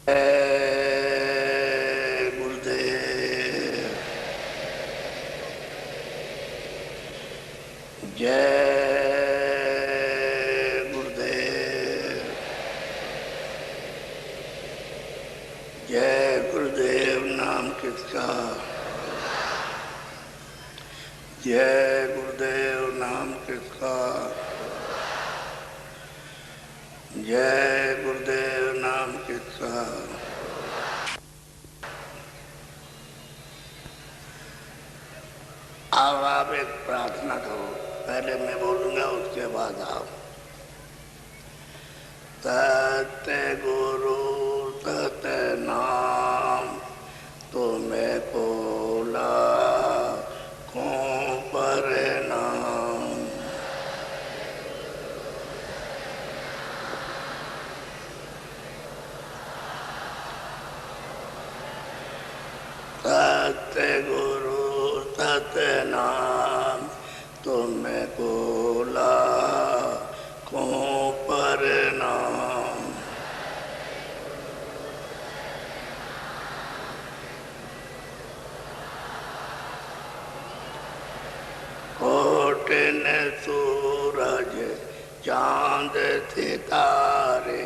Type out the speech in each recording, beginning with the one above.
गुरुदेव जय गुरुदेव जय गुरुदेव नाम किसका जय गुरुदेव नाम किसका जय गुरुदेव नाम किसका। अब आप एक प्रार्थना करो, पहले मैं बोलूंगा उसके बाद आप। सत्य गुरु सत्य नाम तुम्हें कोला को परिणाम। सत्य गुरु सत्य नाम तुम्हें कोला को परिणाम। कोटिन सूरज चांद सितारे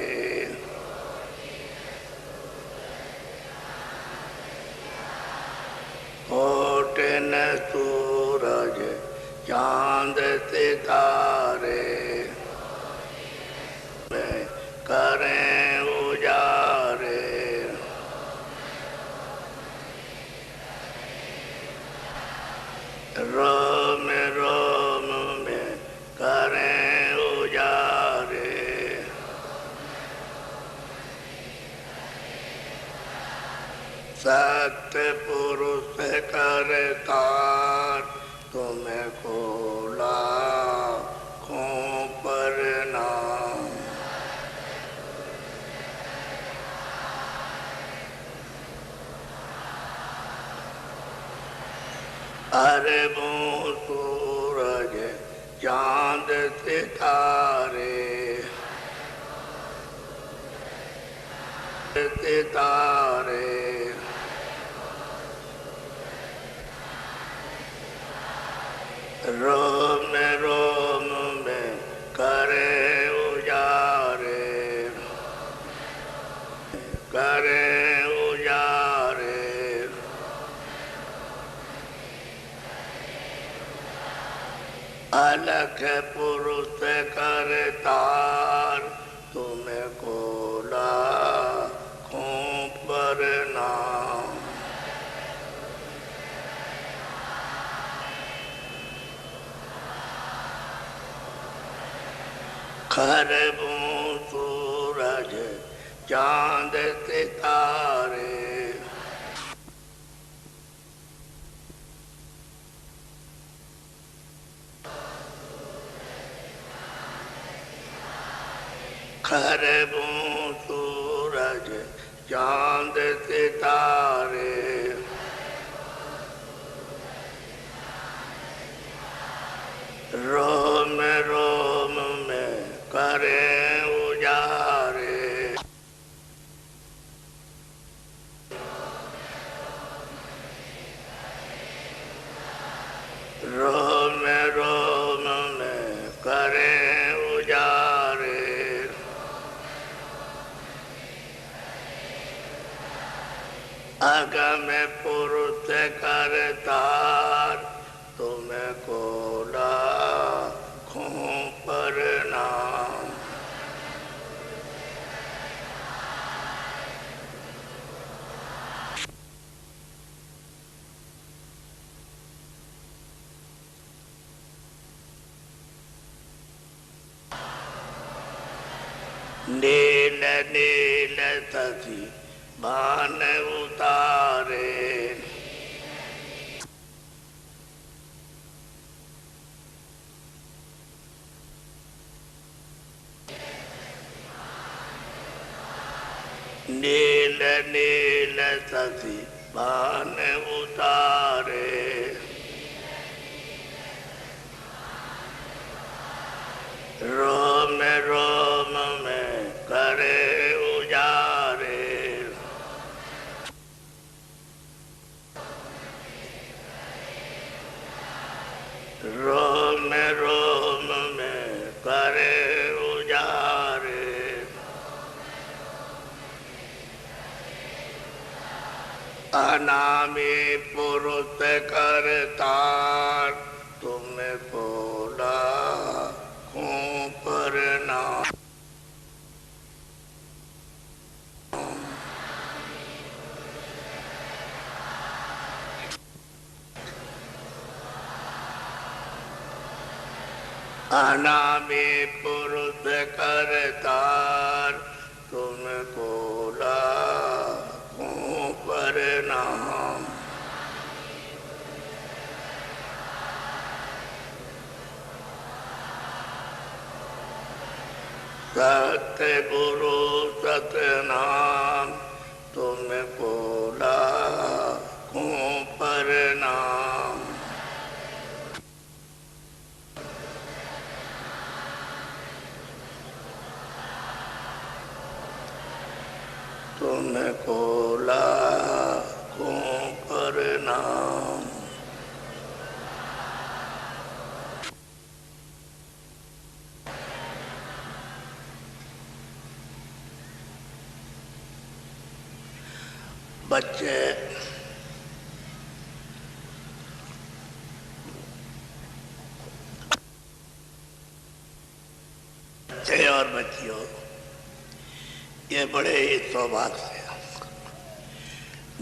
कोटिन सूरज चांद सितारे में करें उजारे। रोम रोम में करें उजारे। सत्य पुरुष करतार तुम्हें खोला को परिणाम। अरबों सूरज चांद सितारे सितारे रोम रोम में करे उजारे करे उजारे। अलख पुरुष करतार तुम्हें कोला को परिणाम। खरबों सूरज चांद सितारे खरबों सूरज चांद सितारे रोम रोम में करे उजारे। रोम रोम में करे उजारे। अगम पुरुष करतार तुम्हें कोला को परिणाम। नील नील सखी बान उतारे नील नील सखी बान उतारे। रोम रोम में करे उजारे। अनामी पुरुष करतार तुम बोला खूं पर नाम। अनामी पुरुष करतार तुम बोला खूं पर नाम। सत्य गुरु सतनाम तुम बोला खूं पर नाम। तुम बोला खूं पर नाम। बच्चे और बच्चियों, ये बड़े ही सौभाग्य से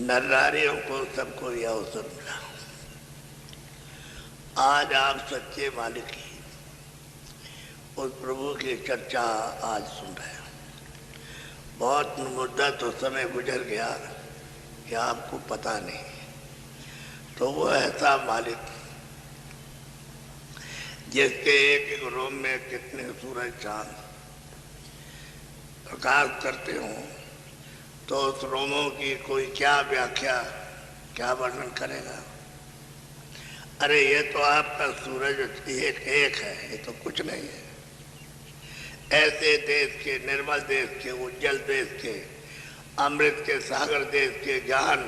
नर नारियों को सबको यह अवसर मिला। आज आप सच्चे मालिक की उस प्रभु की चर्चा आज सुन रहे हैं। बहुत मुद्दा तो समय गुजर गया कि आपको पता नहीं। तो वो ऐसा मालिक जिसके एक एक रोम में कितने सूरज चांद प्रकाश करते हों, तो उस रोमों की कोई क्या व्याख्या, क्या वर्णन करेगा। अरे ये तो आपका सूरज एक एक है, ये तो कुछ नहीं है। ऐसे देश के, निर्मल देश के, उज्जवल देश के, अमृत के सागर देश के, ज्ञान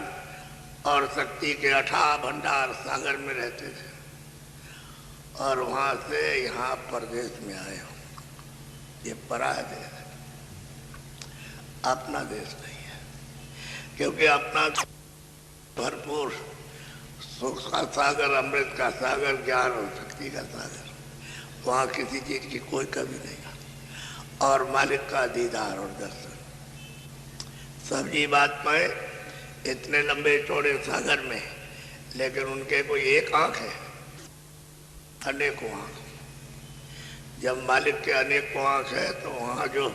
और शक्ति के अथाह भंडार सागर में रहते थे, और वहां से यहाँ परदेश में आए हो। ये पराया देश है, अपना देश नहीं है। क्योंकि अपना भरपूर सुख का सागर, अमृत का सागर, ज्ञान और शक्ति का सागर, वहाँ किसी चीज की कोई कमी नहीं है। और मालिक का दीदार और दर्शन। सब जीव आत्माएं इतने लंबे चौड़े सागर में, लेकिन उनके कोई एक आंख है, अनेकों आंख। जब मालिक के अनेकों आंख है तो वहाँ जो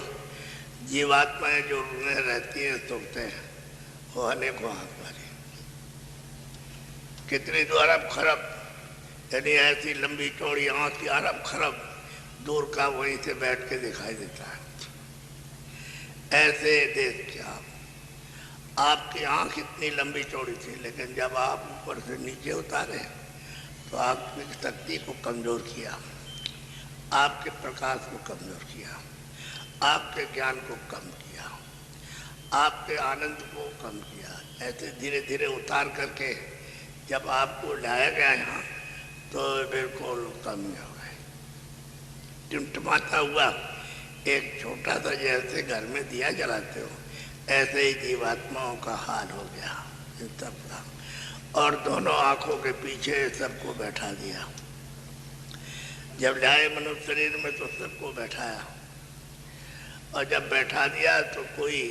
जीवात्माएं जो उनमें रहती हैं, सुनते हैं, वो अनेकों आंख वाली। कितनी तो अरब खरब, यानी ऐसी लंबी चौड़ी आंख की अरब खरब दूर का वहीं से बैठ के दिखाई देता है। ऐसे देश के आपकी आंख इतनी लंबी चौड़ी थी, लेकिन जब आप ऊपर से नीचे उतारे तो आपकी शक्ति को कमजोर किया, आपके प्रकाश को कमजोर किया, आपके ज्ञान को कम किया, आपके आनंद को कम किया। ऐसे धीरे धीरे उतार करके जब आपको लाया गया यहाँ, तो बिल्कुल कम हो गए। टिमटिमाता हुआ एक छोटा सा, जैसे घर में दिया जलाते हो, ऐसे ही जीवात्माओं का हाल हो गया इन सबका। और दोनों आंखों के पीछे सबको बैठा दिया। जब लाए मनुष्य शरीर में तो सबको बैठाया, और जब बैठा दिया तो कोई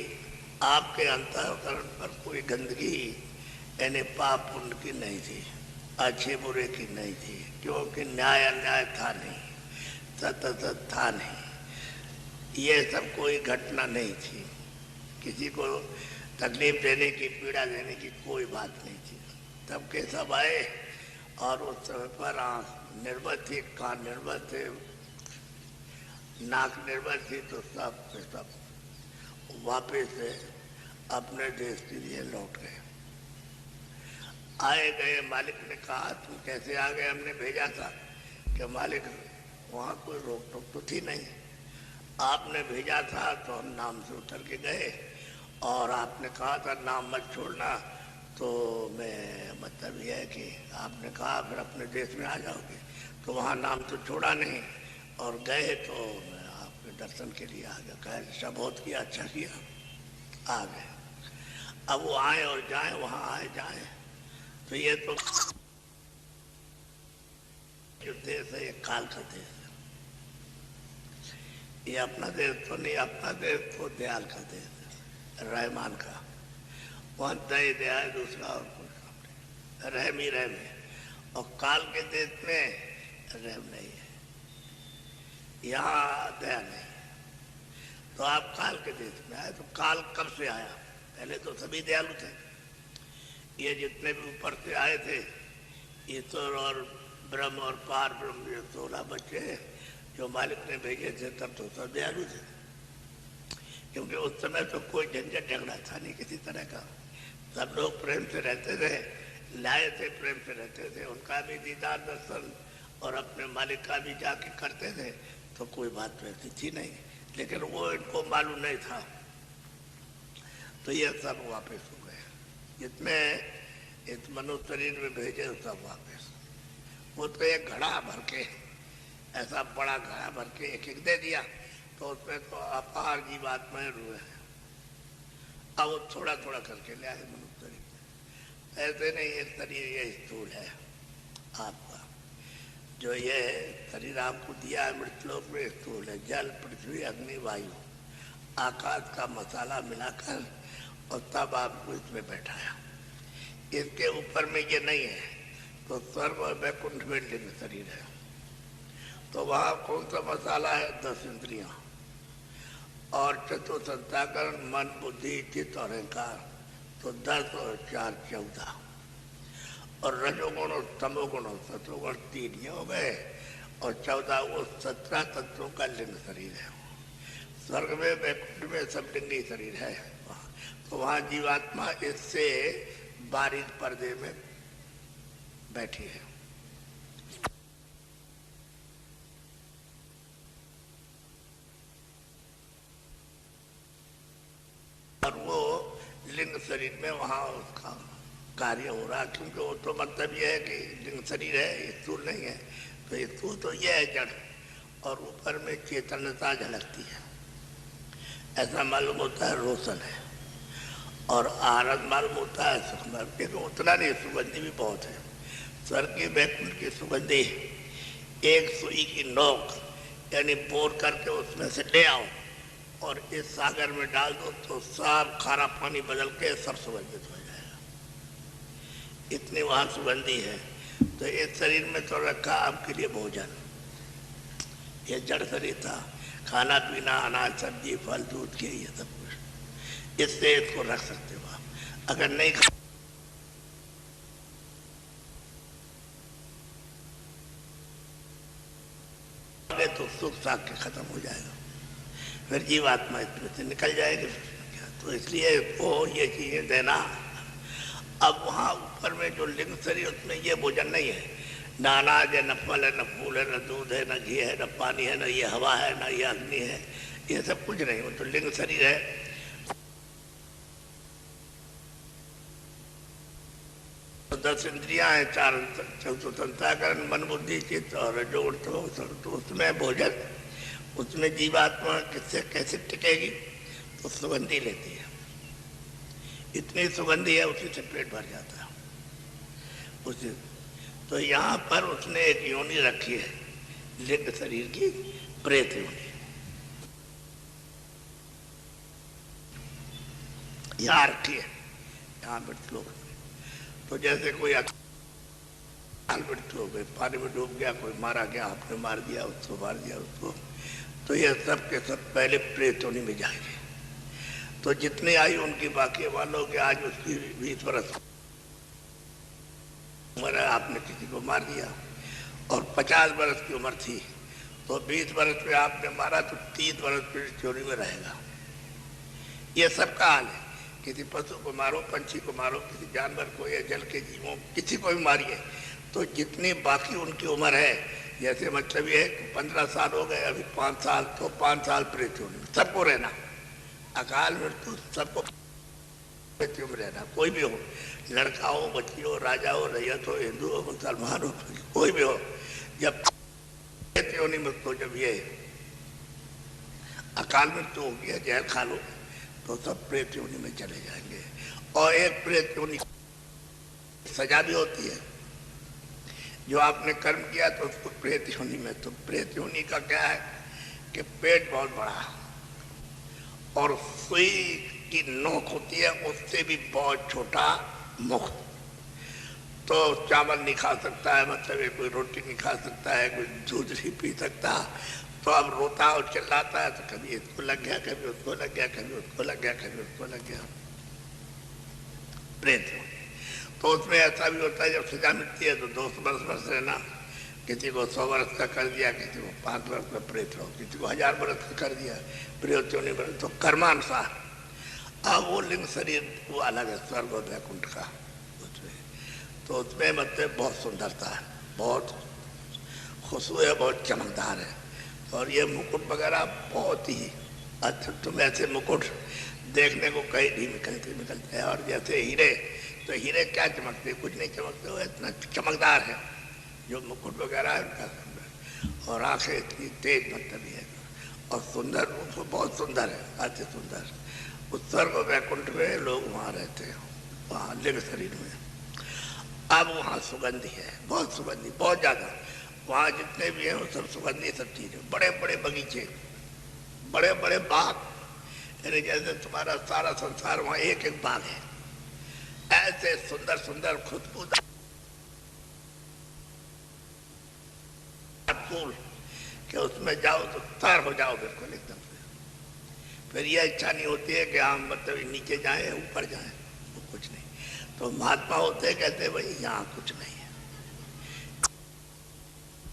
आपके अंतःकरण पर कोई गंदगी, यानी पाप पुण्य की नहीं थी, अच्छे बुरे की नहीं थी, क्योंकि न्याय अन्याय था नहीं, सत्य असत था नहीं। ये सब कोई घटना नहीं थी, किसी को तकलीफ देने की, पीड़ा देने की कोई बात नहीं थी। तब के सब आए, और उस समय पर आँख निर्मल थी, कान निर्मल थे, नाक निर्मल थी, तो सब के सब वापस से अपने देश के लिए लौट गए। आए गए, मालिक ने कहा तुम कैसे आ गए, हमने भेजा था। कि मालिक वहाँ कोई रोक टोक तो थी नहीं, आपने भेजा था तो हम नाम से उतर के गए, और आपने कहा था नाम मत छोड़ना, तो मैं मतलब यह है कि आपने कहा फिर अपने देश में आ जाओगे, तो वहाँ नाम तो छोड़ा नहीं, और गए तो मैं आपके दर्शन के लिए आ गया। कह सब बहुत किया, अच्छा किया, आ गए। अब वो आए और जाए, वहां आए जाए, तो ये तो जो देश है ये काल का देश है। ये अपना देश तो नहीं, अपना देश तो दयाल का देश है, रहमान का। वहां दया दया है, दूसरा और कुछ रहम ही रहम है। और काल के देश में रहम नहीं है, यहाँ दया नहीं है। तो आप काल के देश में आए, तो काल कब से आया? पहले तो सभी दयालु थे। ये जितने भी ऊपर से आए थे, ईश्वर और ब्रह्म और पार ब्रह्म, ये 16 बच्चे जो मालिक ने भेजे थे, तब तो सब दयालु थे। क्योंकि उस समय तो कोई झंझट झगड़ा था नहीं किसी तरह का। सब लोग प्रेम से रहते थे, लाए थे प्रेम से रहते थे। उनका भी दीदार दर्शन और अपने मालिक का भी जाके करते थे, तो कोई बात वैसी थी नहीं। लेकिन वो इनको मालूम नहीं था, तो ये सब वापस हो गए। जितने इस मनुष्य शरीर में भेजे सब वापस। वो तो एक घड़ा भर के, ऐसा बड़ा घड़ा भर के एक एक दे दिया, तो उसमें तो अपार जीवात्माएं रुए हैं। अब वो थोड़ा थोड़ा करके ले आए मनुष्य शरीर में। ऐसे नहीं, ये शरीर ये स्थूल है आपका। जो ये शरीर आपको दिया है मृतलोक में, स्थूल है। जल पृथ्वी अग्नि वायु आकाश का मसाला मिलाकर और तब आपको इसमें बैठाया। इसके ऊपर में ये नहीं है, तो स्वर्ग और वैकुंठ में लिंग शरीर है। तो वहां कौन सा मसाला है? 10 इंद्रियां और चतुर्थंताकरण, मन बुद्धि चित्त और अहंकार। तो 10 और 4 14। और रजोगुण और तमोगुण और सतोगुण 3 ये हो गए। और 14 वो 17 तत्वों का लिंग शरीर है। स्वर्ग में वैकुंठ में सब लिंगी शरीर है। तो वहां जीवात्मा इससे बारीक पर्दे में बैठी है। और वो लिंग शरीर में वहां उसका कार्य हो रहा, क्योंकि वो तो मतलब ये है कि लिंग शरीर है, स्थूल नहीं है। तो स्थूल तो ये है जड़, और ऊपर में चेतनता झलकती है, ऐसा मालूम होता है, रोशन है। और आनंद मालूम होता है सुखमय, लेकिन उतना नहीं, सुगंधी भी बहुत है। स्वर्ग की वैकुंठ की सुगंधी एक सुई की नोक यानी बोर करके उसमें से ले आओ और इस सागर में डाल दो, तो सब खारा पानी बदल के सब सुगंधित हो जाएगा। इतनी वहां सुगंधी है। तो इस शरीर में तो रखा आपके लिए भोजन। ये जड़ शरीर था, खाना पीना अनाज सब्जी फल दूध के ये सब कुछ, इससे इसको रख सकते हो आप। अगर नहीं तो सुख साख के खत्म हो जाएगा, फिर जीवात्मा इसमें से निकल जाएगी। तो इसलिए वो ये चीजें देना। अब वहां ऊपर में जो लिंग शरीर, उसमें ये भोजन नहीं है। न अनाज है, न फल है, न फूल है, न दूध है, न घी है, न पानी है, न ये हवा है, न ये अग्नि है, ये सब कुछ नहीं। वो तो लिंग शरीर है। तो 10 इंद्रियां हैं, 4 चतुर्थंताकरण, मन बुद्धि चित्त और जोड़। तो उसमें भोजन, उसमें जीवात्मा किससे कैसे टिकेगी? तो सुगंधी लेती है। इतनी सुगंधी है, उसी से पेट भर जाता है उसी। तो यहाँ पर उसने एक योनि रखी है लिंग शरीर की, प्रेत योनि। यहाँ रखी है, यहाँ मृत्यु लोग। तो जैसे कोई मृत्यु हो गई, पानी में डूब गया, कोई मारा गया, आपने मार दिया उसको, मार दिया उसको, तो ये सब के सब पहले प्रेत योनि में जाएंगे। तो जितनी आई उनकी बाकी वालों के, आज उसकी 20 वर्ष उम्र है, आपने किसी को मार दिया और 50 वर्ष की उम्र थी, तो 20 वर्ष में आपने मारा तो 30 वर्ष प्रेत योनि में रहेगा। ये सबका हाल है। किसी पशु को मारो, पंछी को मारो, किसी जानवर को या जल के जीवों, किसी को भी मारिए, तो जितनी बाकी उनकी उम्र है, जैसे मतलब ये है कि 15 साल हो गए, अभी 5 साल, तो 5 साल प्रेत योनि में सबको रहना। अकाल मृत्यु सबको प्रेत योनि में रहना, कोई भी हो, लड़का हो, बच्ची हो, राजा हो, रैयत हो, हिंदू हो, मुसलमान हो, कोई भी हो। जब प्रेत योनि में, तो जब ये अकाल मृत्यु हो गया, जहर खा लो, तो सब प्रेत योनि में चले जाएंगे। और एक प्रेत योनि सजा भी होती है। जो आपने कर्म किया तो उसको प्रेत योनि में, तो प्रेत योनि का क्या है कि पेट बहुत बड़ा और सुई की नोक होती है, उससे भी बहुत छोटा मुख, तो चावल नहीं खा सकता है, मतलब कोई रोटी नहीं खा सकता है, कोई दूध नहीं पी सकता। तो अब रोता और चिल्लाता है, तो कभी इसको लग गया, कभी उसको लग गया, कभी उसको लग गया, कभी उसको लग गया, प्रेत। तो उसमें ऐसा भी होता है जब सजा मिलती है तो 200 वर्ष रहना, किसी को 100 वर्ष का कर दिया, किसी को 5 वर्ष का प्रेत रहो, किसी को 1000 वर्ष का कर दिया प्रेत योनि वर्ष, तो कर्मानुसार। अब वो लिंग शरीर वो अलग है स्वर्ग और वैकुंठ का, तो उसमें मतलब बहुत सुंदरता है, बहुत खुशबू है, बहुत चमकदार है। और ये मुकुट वगैरह बहुत ही अच्छा, तुम ऐसे मुकुट देखने को कहीं नहीं निकलते हैं। और जैसे हीरे, तो हीरे क्या चमकते, कुछ नहीं चमकते, वो इतना चमकदार है जो मुकुट वगैरह है उनका। और आंखें इतनी तेज मतलब है, और सुंदर रूप बहुत सुंदर है, अति सुंदर। उस स्वर्ग वैकुंठ में लोग वहाँ रहते हैं, वहाँ लिंग शरीर में। अब वहाँ सुगंधी है, बहुत सुगंधी, बहुत ज़्यादा। वहाँ जितने भी हैं वो सब सुगंधी सब चीज़ें, बड़े बड़े बगीचे, बड़े बड़े बाग, यानी जैसे तुम्हारा सारा संसार वहाँ एक एक बाग है। ऐसे सुंदर सुंदर खुशबूदार फूल कि उसमें जाओ तो तार हो जाओ बिल्कुल एकदम से। फिर यह इच्छा नहीं होती है कि हम मतलब नीचे जाएं ऊपर जाएं, वो कुछ नहीं। तो महात्मा होते कहते भाई यहाँ कुछ नहीं है,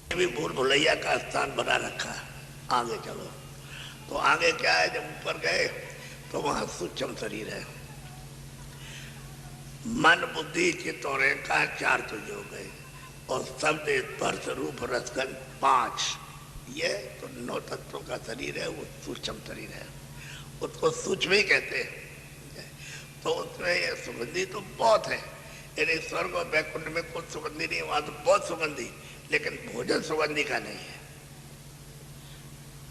ये भी भूल भुलैया का स्थान बना रखा है, आगे चलो। तो आगे क्या है, जब ऊपर गए तो वहां सूक्ष्म शरीर है, मन बुद्धि चित्त और अहंकार 4 तो हो गए, और शब्द स्पर्श रूप रसगंध 5, ये तो 9 तत्वों का शरीर है, वो सूक्ष्म शरीर है, उसको सूक्ष्म ही कहते हैं। तो उसमें ये सुगंधी तो बहुत है, यानी स्वर्ग और वैकुंठ में कुछ सुगंधी नहीं, वहां तो बहुत सुगंधी, लेकिन भोजन सुगंधी का नहीं है।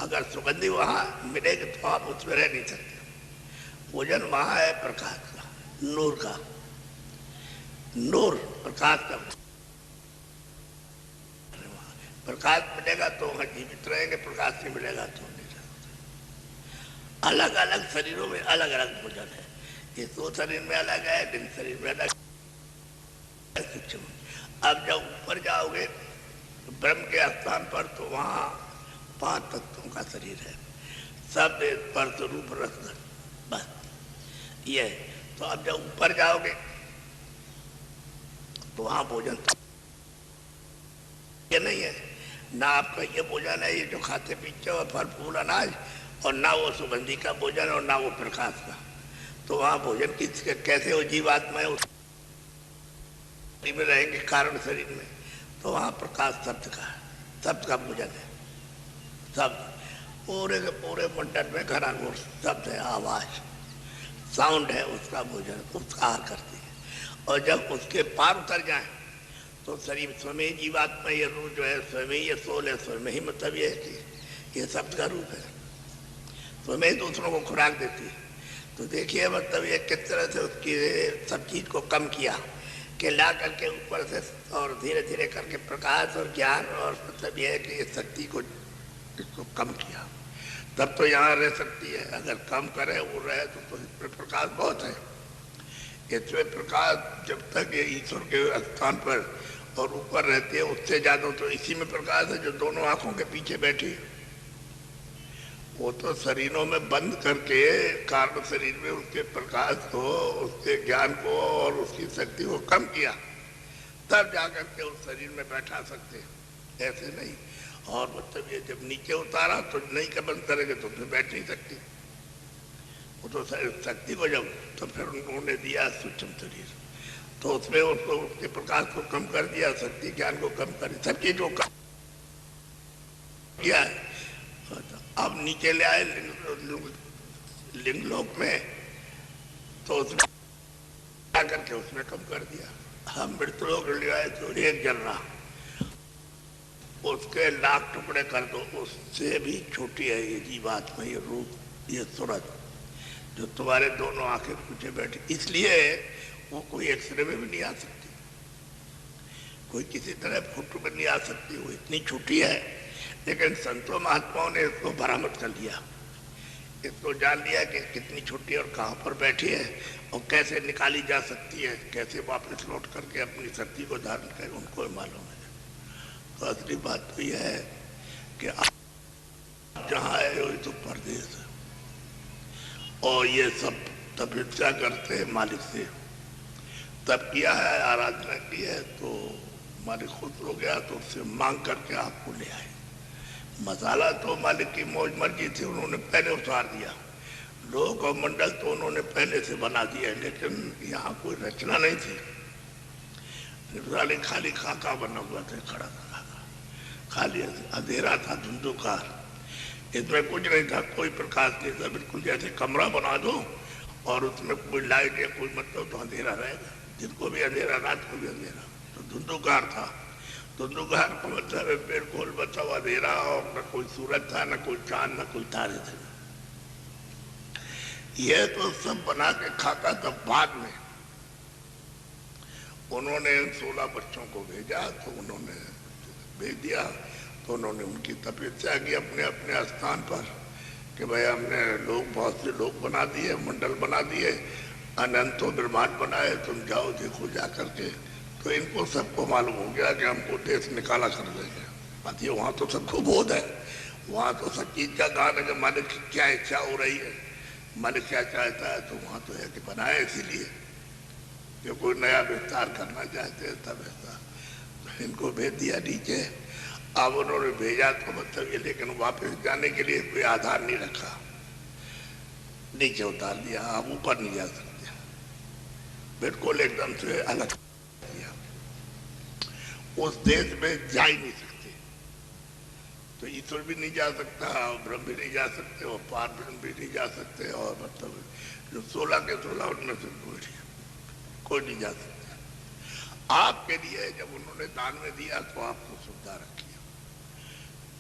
अगर सुगंधी वहां मिलेगी तो आप उसमें रह नहीं सकते। भोजन वहां है प्रकाश का, नूर का, नूर प्रकाश का। प्रकाश मिलेगा तो वहां जीवित रहेंगे, प्रकाश नहीं मिलेगा तो नहीं सकते। अलग अलग शरीरों में अलग अलग भोजन है, ये तो शरीर में अलग है, दिन शरीर में अलग। अब जब ऊपर जाओगे तो ब्रह्म के स्थान पर, तो वहां 5 तत्वों का शरीर है, सब स्पर्श रूप रस, बस ये। तो अब जब ऊपर जाओगे तो वहां भोजन ये नहीं है ना, आपका ये भोजन है ये जो खाते पीते हो फल फूल अनाज, और ना वो सुगंधी का भोजन और ना वो प्रकाश का। तो वहां भोजन किस कैसे हो, जीवात्मा में रहेंगे कारण शरीर में, तो वहां प्रकाश शब्द का भोजन है। शब्द पूरे के पूरे मंडल में घराघोर शब्द है, आवाज साउंड है, उसका भोजन उसका आहार करती है। और जब उसके पार उतर जाए तो शरीर स्वयं जीवात्मा, ये रूप जो है स्वयं ये सोल है, स्वयं ही मतलब ये है कि ये शब्द का रूप है, स्वयं दूसरों को खुराक देती है। तो देखिए मतलब ये किस तरह से उसकी सब चीज को कम किया कि ला करके ऊपर से, और धीरे धीरे करके प्रकाश और ज्ञान, और मतलब यह है कि ये शक्ति को इसको कम किया, तब तो यहाँ रह सकती है। अगर कम करे वो रहे तो इसमें प्रकाश बहुत है। इसमें प्रकाश जब तक ये ईश्वर के स्थान पर और ऊपर रहती है, उससे ज्यादा तो इसी में प्रकाश है जो दोनों आंखों के पीछे बैठी। वो तो शरीरों में बंद करके कारण शरीर में उसके प्रकाश को, उसके ज्ञान को और उसकी शक्ति को कम किया, तब जाकर के उस शरीर में बैठा सकते, ऐसे नहीं। और मतलब ये जब नीचे उतारा तो नहीं का बंद करेंगे तो फिर बैठ नहीं सकती। वो तो शक्ति को जब, तो फिर उन्होंने दिया सूक्ष्म शरीर, तो उसमें उसको उसके प्रकाश को कम कर दिया, शक्ति ज्ञान को कम कर दिया, सब चीज को कम किया। अब नीचे ले आए लिंग लोक में, तो उसमें करके उसमें कम कर दिया। हम मृत्यु लोक ले आए तो एक जल रहा, उसके लाख टुकड़े कर दो, उससे भी छोटी है ये जीवात्मा, ये रूप, ये सूरज, जो तुम्हारे दोनों आंखें पीछे बैठी, इसलिए वो कोई एक्सरे में भी नहीं आ सकती, कोई किसी तरह फोटो में नहीं आ सकती, वो इतनी छोटी है। लेकिन संतों महात्माओं ने इसको बरामद कर लिया, इसको जान लिया कि कितनी छोटी और कहाँ पर बैठी है और कैसे निकाली जा सकती है, कैसे वापस लौट करके अपनी शक्ति को धारण करे, उनको मालूम है। तो असली बात तो यह है कि आप जहाँ आए हो तो परदेश है, और ये सब तपस्या करते हैं मालिक से, तब किया है, आराधना की है, तो मालिक खुश हो गया तो उससे मांग करके आपको ले आए। मसाला तो मालिक की मौज मर्जी थी, उन्होंने पहले उतार दिया, लोक और मंडल तो उन्होंने पहले से बना दिया, लेकिन यहाँ कोई रचना नहीं थी, खाली खाका बना हुआ था, खड़ा था, खाली अंधेरा था, धुंधुकार, इसमें कुछ नहीं था, कोई प्रकाश नहीं था, बिल्कुल जैसे कमरा बना दो और उसमें कोई लाइट या कोई मतलब तो अंधेरा रहेगा, दिन को भी अंधेरा रात को भी अंधेरा, तो धुंधुकार था। धुंधुकार का मतलब है बिल्कुल बचा हुआ अंधेरा, और न कोई सूरज था, न कोई चांद, न कोई तारे थे। यह तो सब बना के खाता था। बाद में उन्होंने 16 बच्चों को भेजा, तो उन्होंने भेज दिया, तो उन्होंने उनकी तपस्या की अपने अपने स्थान पर कि भाई हमने लोग, बहुत से लोग बना दिए, मंडल बना दिए, अनंतों ब्रह्मांड बनाए, तुम जाओ देखो जा करके। तो इनको सबको मालूम हो गया कि हमको देश निकाला कर देंगे। बात ये, वहाँ तो सबको बोध है, वहाँ तो सब चीज का गान है कि मालिक की क्या इच्छा हो रही है, मालिक क्या चाहता है, तो वहाँ तो है कि बनाया इसीलिए कि कोई नया विस्तार करना चाहते हैं, तब ऐसा तो इनको भेज दिया नीचे। अब उन्होंने भेजा तो मतलब ये, लेकिन वापस जाने के लिए कोई आधार नहीं रखा, नीचे उतार दिया, आप ऊपर नहीं जा सकते, बिल्कुल एकदम से अलग दिया, उस देश में जा ही नहीं सकते। तो ईश्वर भी नहीं जा सकता, और ब्रह्म भी नहीं जा सकते, और पार ब्रह्म भी नहीं जा सकते, और मतलब जो 16 के 16 उनमें से कोई नहीं जा सकता। आपके लिए जब उन्होंने दान में दिया तो आपको सुविधा रखी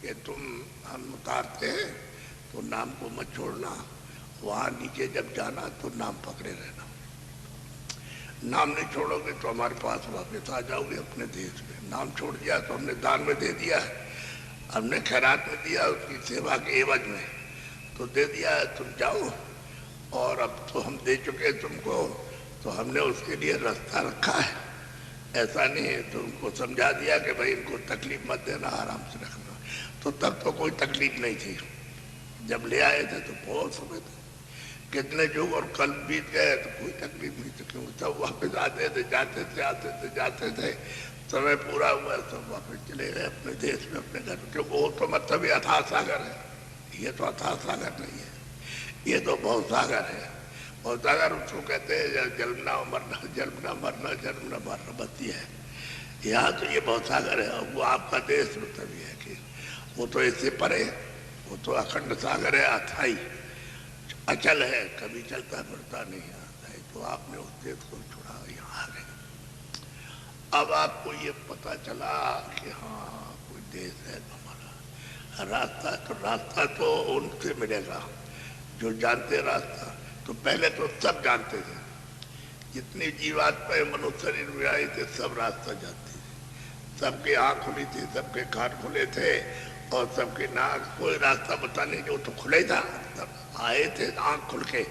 कि तुम, हम उतारते हैं तो नाम को मत छोड़ना, वहां नीचे जब जाना तो नाम पकड़े रहना, नाम नहीं छोड़ोगे तो हमारे पास वापस आ जाओगे अपने देश में। नाम छोड़ दिया तो हमने दान में दे दिया है, हमने खैरात में दिया उसकी सेवा के एवज में, तो दे दिया है, तुम जाओ। और अब तो हम दे चुके तुमको, तो हमने उसके लिए रास्ता रखा है, ऐसा नहीं है, तो उनको समझा दिया कि भाई इनको तकलीफ मत देना, आराम से रखना। तो तब तो कोई तकलीफ नहीं थी, जब ले आए थे तो बहुत समय थे, कितने युग और कल बीत गए तो कोई तकलीफ नहीं थी, क्योंकि सब वापस आते थे, जाते थे, आते थे, जाते थे, समय पूरा हुआ सब वापस चले गए अपने देश में, अपने घर, क्योंकि वो तो मतलब ये अथाह सागर है, ये तो अथाह सागर नहीं है, ये तो बहुत सागर है। बहुत सागर उसको कहते हैं जन्मना मरना, जन्मना मरना, जन्मना मरना, बस ये है। यहाँ तो ये बहुत सागर है, और वो आपका देश मतलब ये है कि वो तो इससे परे, वो तो अखंड सागर है, अथाई अचल है, कभी चलता फिरता नहीं आता है। तो आपने उस देश को छोड़ा, यहाँ आ गए। अब आपको ये पता चला कि हाँ कोई देश है हमारा, रास्ता तो उनसे मिलेगा जो जानते रास्ता। तो पहले तो सब जानते थे, जितनी जीवात्माएं मनुष्य शरीर में आई थे सब रास्ता जानते थे, सबके आँख खुली थी, सबके कान खुले थे, और सबके नाक, कोई रास्ता बताने जो तो खुले था, आए थे आँख खुल के,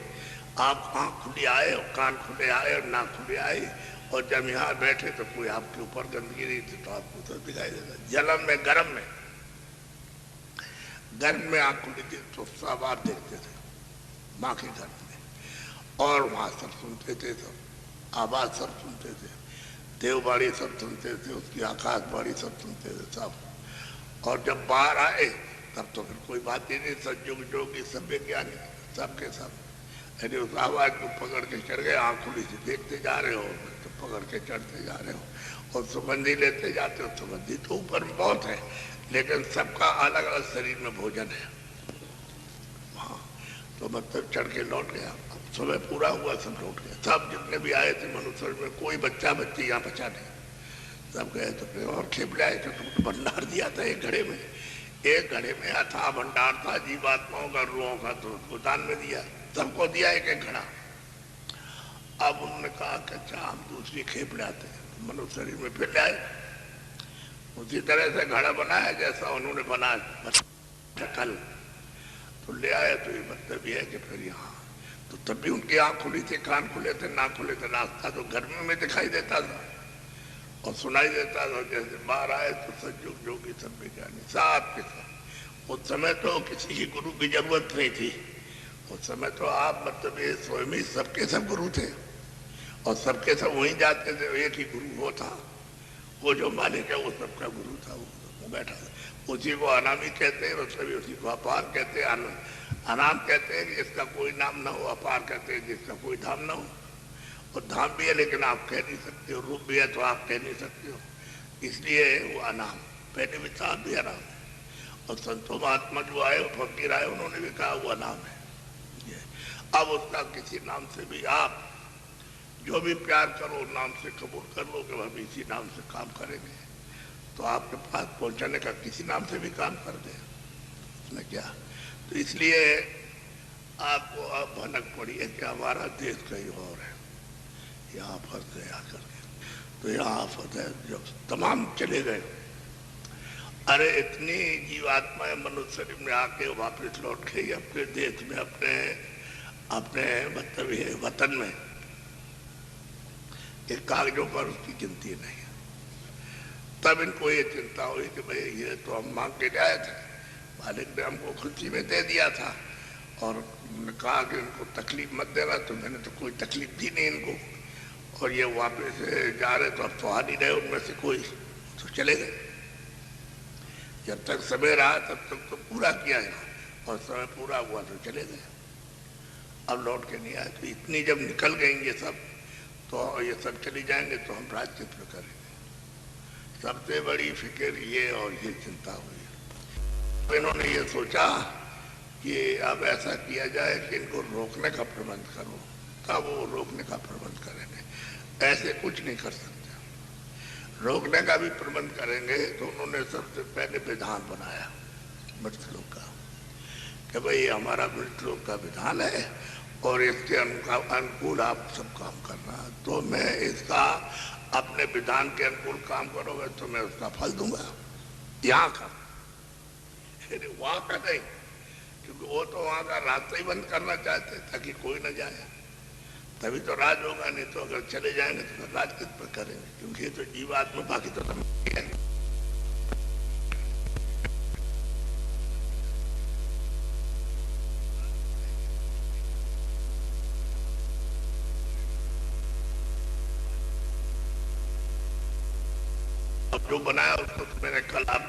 आप आँख खुली आए और कान खुले आए और नाक खुले आए, और जब यहाँ बैठे तो कोई आपके ऊपर गंदगी नहीं थी, तो आपको तो दिखाई देता। जलम में गर्म में आँख खुली थी तो सब आप देखते थे माँ के घर में, और वहाँ सब सुनते थे, सब आवाज सब सुनते थे, देववाणी सब सुनते थे, उसकी आकाशवाणी सब सुनते थे सब। और जब बाहर आए तब तो फिर कोई बात ही नहीं, संयोग जोगी सब विज्ञानी सबके सब, यानी उस आवाज को पकड़ के चढ़ गए, आँख खुली से देखते जा रहे हो, तो पकड़ के चढ़ते जा रहे हो, और सुगंधी लेते जाते हो। सुगंधी तो ऊपर में बहुत है, लेकिन सबका अलग अलग शरीर में भोजन है वहाँ। तो मतलब चढ़ के लौट गया, समय पूरा हुआ, सब लौट गया, सब जितने भी आए थे मनुष्य में, कोई बच्चा बच्ची यहाँ बचा नहीं, सब गए। तो फिर और खिपलाए तो तुमको भंडार दिया था एक घड़े में, एक घड़े में अथाह भंडार था जीवात्माओं का, रूहों का, तो उसको दान में दिया। सबको दिया एक एक घड़ा। अब उन्होंने कहा कि अच्छा हम दूसरी खेप ले आते हैं। तो मनुष्य शरीर में फिर ले आए, उसी तरह से घड़ा बनाया जैसा उन्होंने बनाया कल। तो ले आए। तो ये मतलब ये है कि फिर यहाँ तो तब भी उनकी आँख खुली थी, कान खुले थे, नाक खुले थे, रास्ता तो गर्मी में दिखाई देता था और सुनाई देता था। जैसे बाहर आए तो सज्जुग जोगी सब विज्ञानी साहब के सब। उस समय तो किसी की गुरु की जरूरत नहीं थी। उस समय तो आप मतलब ये स्वयं ही सबके सब गुरु थे और सबके सब वहीं जाते थे। एक ही गुरु वो था, वो जो मालिक है वो सबका गुरु था, वो बैठा था। उसी को अनामी कहते हैं, मतलब उसी को अपार कहते हैं। अनाम कहते हैं कि जिसका कोई नाम ना हो, अपार कहते हैं जिसका कोई धाम ना हो। और धाम भी है लेकिन आप कह नहीं सकते हो, रूप भी है तो आप कह नहीं सकते हो, इसलिए वो अनाम। पहले भी था, भी अनाम है। और संतो महात्मा जो आए फकीर आए, उन्होंने भी कहा वो अनाम है। अब उसका किसी नाम से भी आप जो भी प्यार करो नाम से कबूल कर लो कि हम इसी नाम से काम करेंगे, तो आपके पास पहुंचाने का किसी नाम से भी काम कर दे ना क्या। तो इसलिए आपको अब भनक पड़ी है कि हमारा देश कहीं और है, यहाँ फंस गए आकर के। तो यहाँ फंसे जब तमाम चले गए, अरे इतनी जीवात्माएं मनुष्य शरीर में आके वापस लौट गई अपने देश में, अपने अपने मतलब ये वतन में। एक कागजों पर उसकी गिनती नहीं है। तब इनको ये चिंता हुई कि भाई ये तो हम मांग के लाए थे, मालिक ने हमको खुशी में दे दिया था और कहा कि इनको तकलीफ मत देना, तो मैंने तो कोई तकलीफ दी नहीं इनको। और ये वापस जा रहे तो अब तो आ नहीं रहे उनमें से कोई, तो चले गए। जब तक समय रहा तब तक तो पूरा किया है और समय पूरा हुआ तो चले गए, अब लौट के नहीं आए। तो इतनी जब निकल गए ये सब, तो ये सब चली जाएंगे तो हम राज्यत्व करेंगे। सबसे बड़ी फिक्र ये और ये चिंता हुई। तो इन्होंने ये सोचा कि अब ऐसा किया जाए कि इनको रोकने का प्रबंध करो, तब वो रोकने का प्रबंध करेंगे। ऐसे कुछ नहीं कर सकते। रोकने का भी प्रबंध करेंगे तो उन्होंने सबसे पहले विधान बनाया मृतलोक का कि भाई हमारा मृतलोक का विधान है और इसके अनुकूल आप सब काम करना। तो मैं इसका अपने विधान के अनुकूल काम करोगे तो मैं उसका फल दूंगा। यहाँ का वहां का नहीं, क्योंकि वो तो वहां का रास्ता ही बंद करना चाहते ताकि कोई न जाए, तभी तो राज होगा। नहीं तो अगर चले जाएंगे तो राज किस पर करेंगे, क्योंकि ये तो जीवात्मा, बाकी तो सब जो बनाया उसको तो मैंने कल आप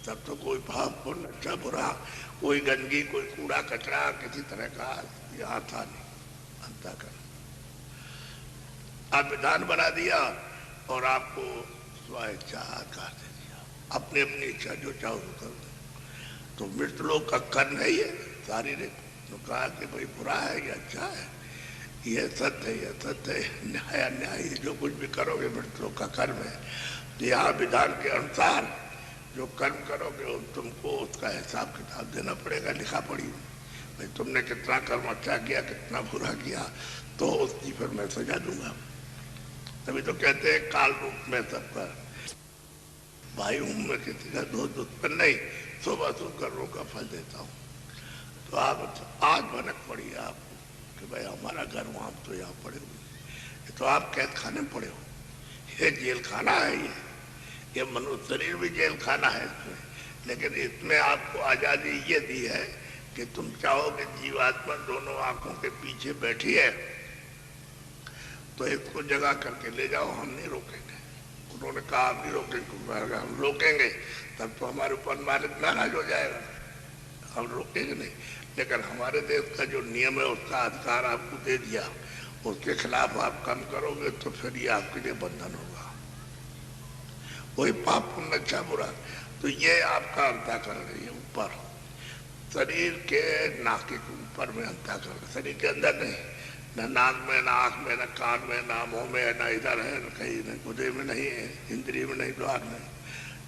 तब तो कोई पाप पुण्य अच्छा बुरा, कोई गंदगी, कोई कूड़ा कचरा किसी तरह का यहाँ था नहीं। अंतःकरण आप विधान बना दिया और आपको स्वेच्छा अधिकार दे दिया, अपनी अपनी इच्छा जो चाहो तो कर दो। तो मृतलोक का कर्म है ये शारीरिक। तो कहा कि भाई बुरा है या अच्छा है, ये सत्य है, ये सत्य है, न्याय अन्याय, जो कुछ भी करोगे मृतलोक का कर्म है। तो यहाँ विधान के अनुसार जो कर्म करोगे तुमको उसका हिसाब किताब देना पड़ेगा, लिखा पड़ी भाई तुमने कितना कर्म अच्छा किया, कितना बुरा किया, तो उसकी फिर मैं सजा दूंगा। तभी तो कहते हैं काल रूप में सबका भाई हूं मैं, किसी का दोस्त उत्पन्न नहीं, सुबह शुभ कर्मों का फल देता हूँ। तो आप आज भनक पड़ी है आपको कि भाई हमारा घर वहां तो यहाँ पड़े हुए, तो आप कैद खाने में पड़े हो, ये जेल खाना है, ये मनुष्य शरीर भी जेल खाना है इसमें। लेकिन इसमें आपको आजादी ये दी है कि तुम चाहो कि जीवात्मा दोनों आंखों के पीछे बैठी है तो इसको जगा करके ले जाओ, हम नहीं रोकेंगे। उन्होंने कहा हम नहीं रोकेंगे, हम रोकेंगे तब तो हमारे ऊपर मालिक नाराज हो जाएगा, हम रोकेंगे नहीं। लेकिन हमारे देश का जो नियम है उसका अधिकार आपको दे दिया, उसके खिलाफ आप काम करोगे तो फिर ये आपके लिए बंधन होगा, वही पाप पुण्य अच्छा बुरा। तो ये आपका अंतःकरण है, ये ऊपर शरीर के नाक के ऊपर में अंतःकरण, शरीर के अंदर नहीं, न नाक में, न आँख में, न कान में, न मुंह में, न इधर है, न कहीं, न गुदे में नहीं है, इंद्रिय में नहीं, द्वार में।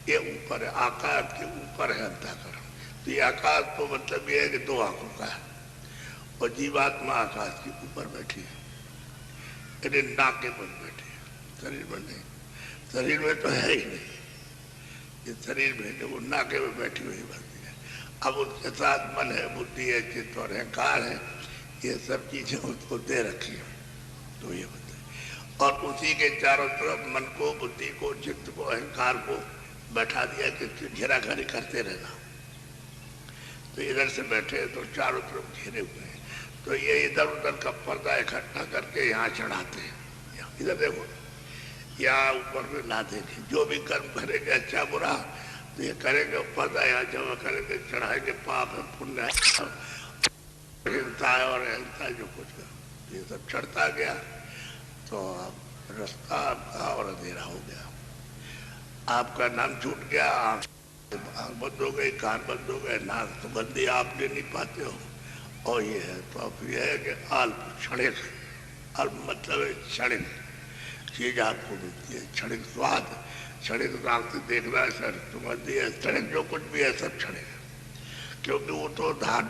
ये ऊपर है, आकाश के ऊपर है अंतःकरण। तो ये आकाश तो मतलब ये है कि 2 आंखों का है, और जीवात्मा आकाश के ऊपर बैठी है, यानी नाके पर बैठी है, शरीर में नहीं। शरीर में तो है ही नहीं, ये शरीर में वो नाके में बैठी हुई बनती है। अब उसके साथ मन है, बुद्धि है, चित्त और अहंकार है, ये सब चीजें उसको दे रखी है। तो ये बताए, और उसी के चारों तरफ मन को, बुद्धि को, चित्त को, अहंकार को बैठा दिया कि घेराघेरी करते रहना। तो इधर से बैठे तो चारों तरफ घेरे हुए हैं, तो ये इधर उधर का पर्दा इकट्ठा करके यहाँ चढ़ाते हैं। इधर देखो, यहाँ ऊपर में ला देंगे, जो भी कर्म करेंगे अच्छा बुरा तो ये करेंगे, पर्दा यहाँ जमा करेंगे, चढ़ाएंगे, पाप है पुण्य है, हिंसा है और अहिंसा जो कुछ कर, ये सब चढ़ता गया। तो अब रास्ता आपका और अंधेरा हो गया, आपका नाम छूट गया, आँख बंद हो गई, कान बंद हो गए, नाक सुगंधी आप ले नहीं पाते हो। और ये है तो अब ये है कि अल्प क्षणिक, अल्प मतलब है क्षणिक चीज आपको मिलती है, क्षणिक स्वाद, क्षणिक आँख से देखना है, सर सुगंधी है, क्षणिक जो कुछ भी है सब क्षणिक है, क्योंकि वो तो धार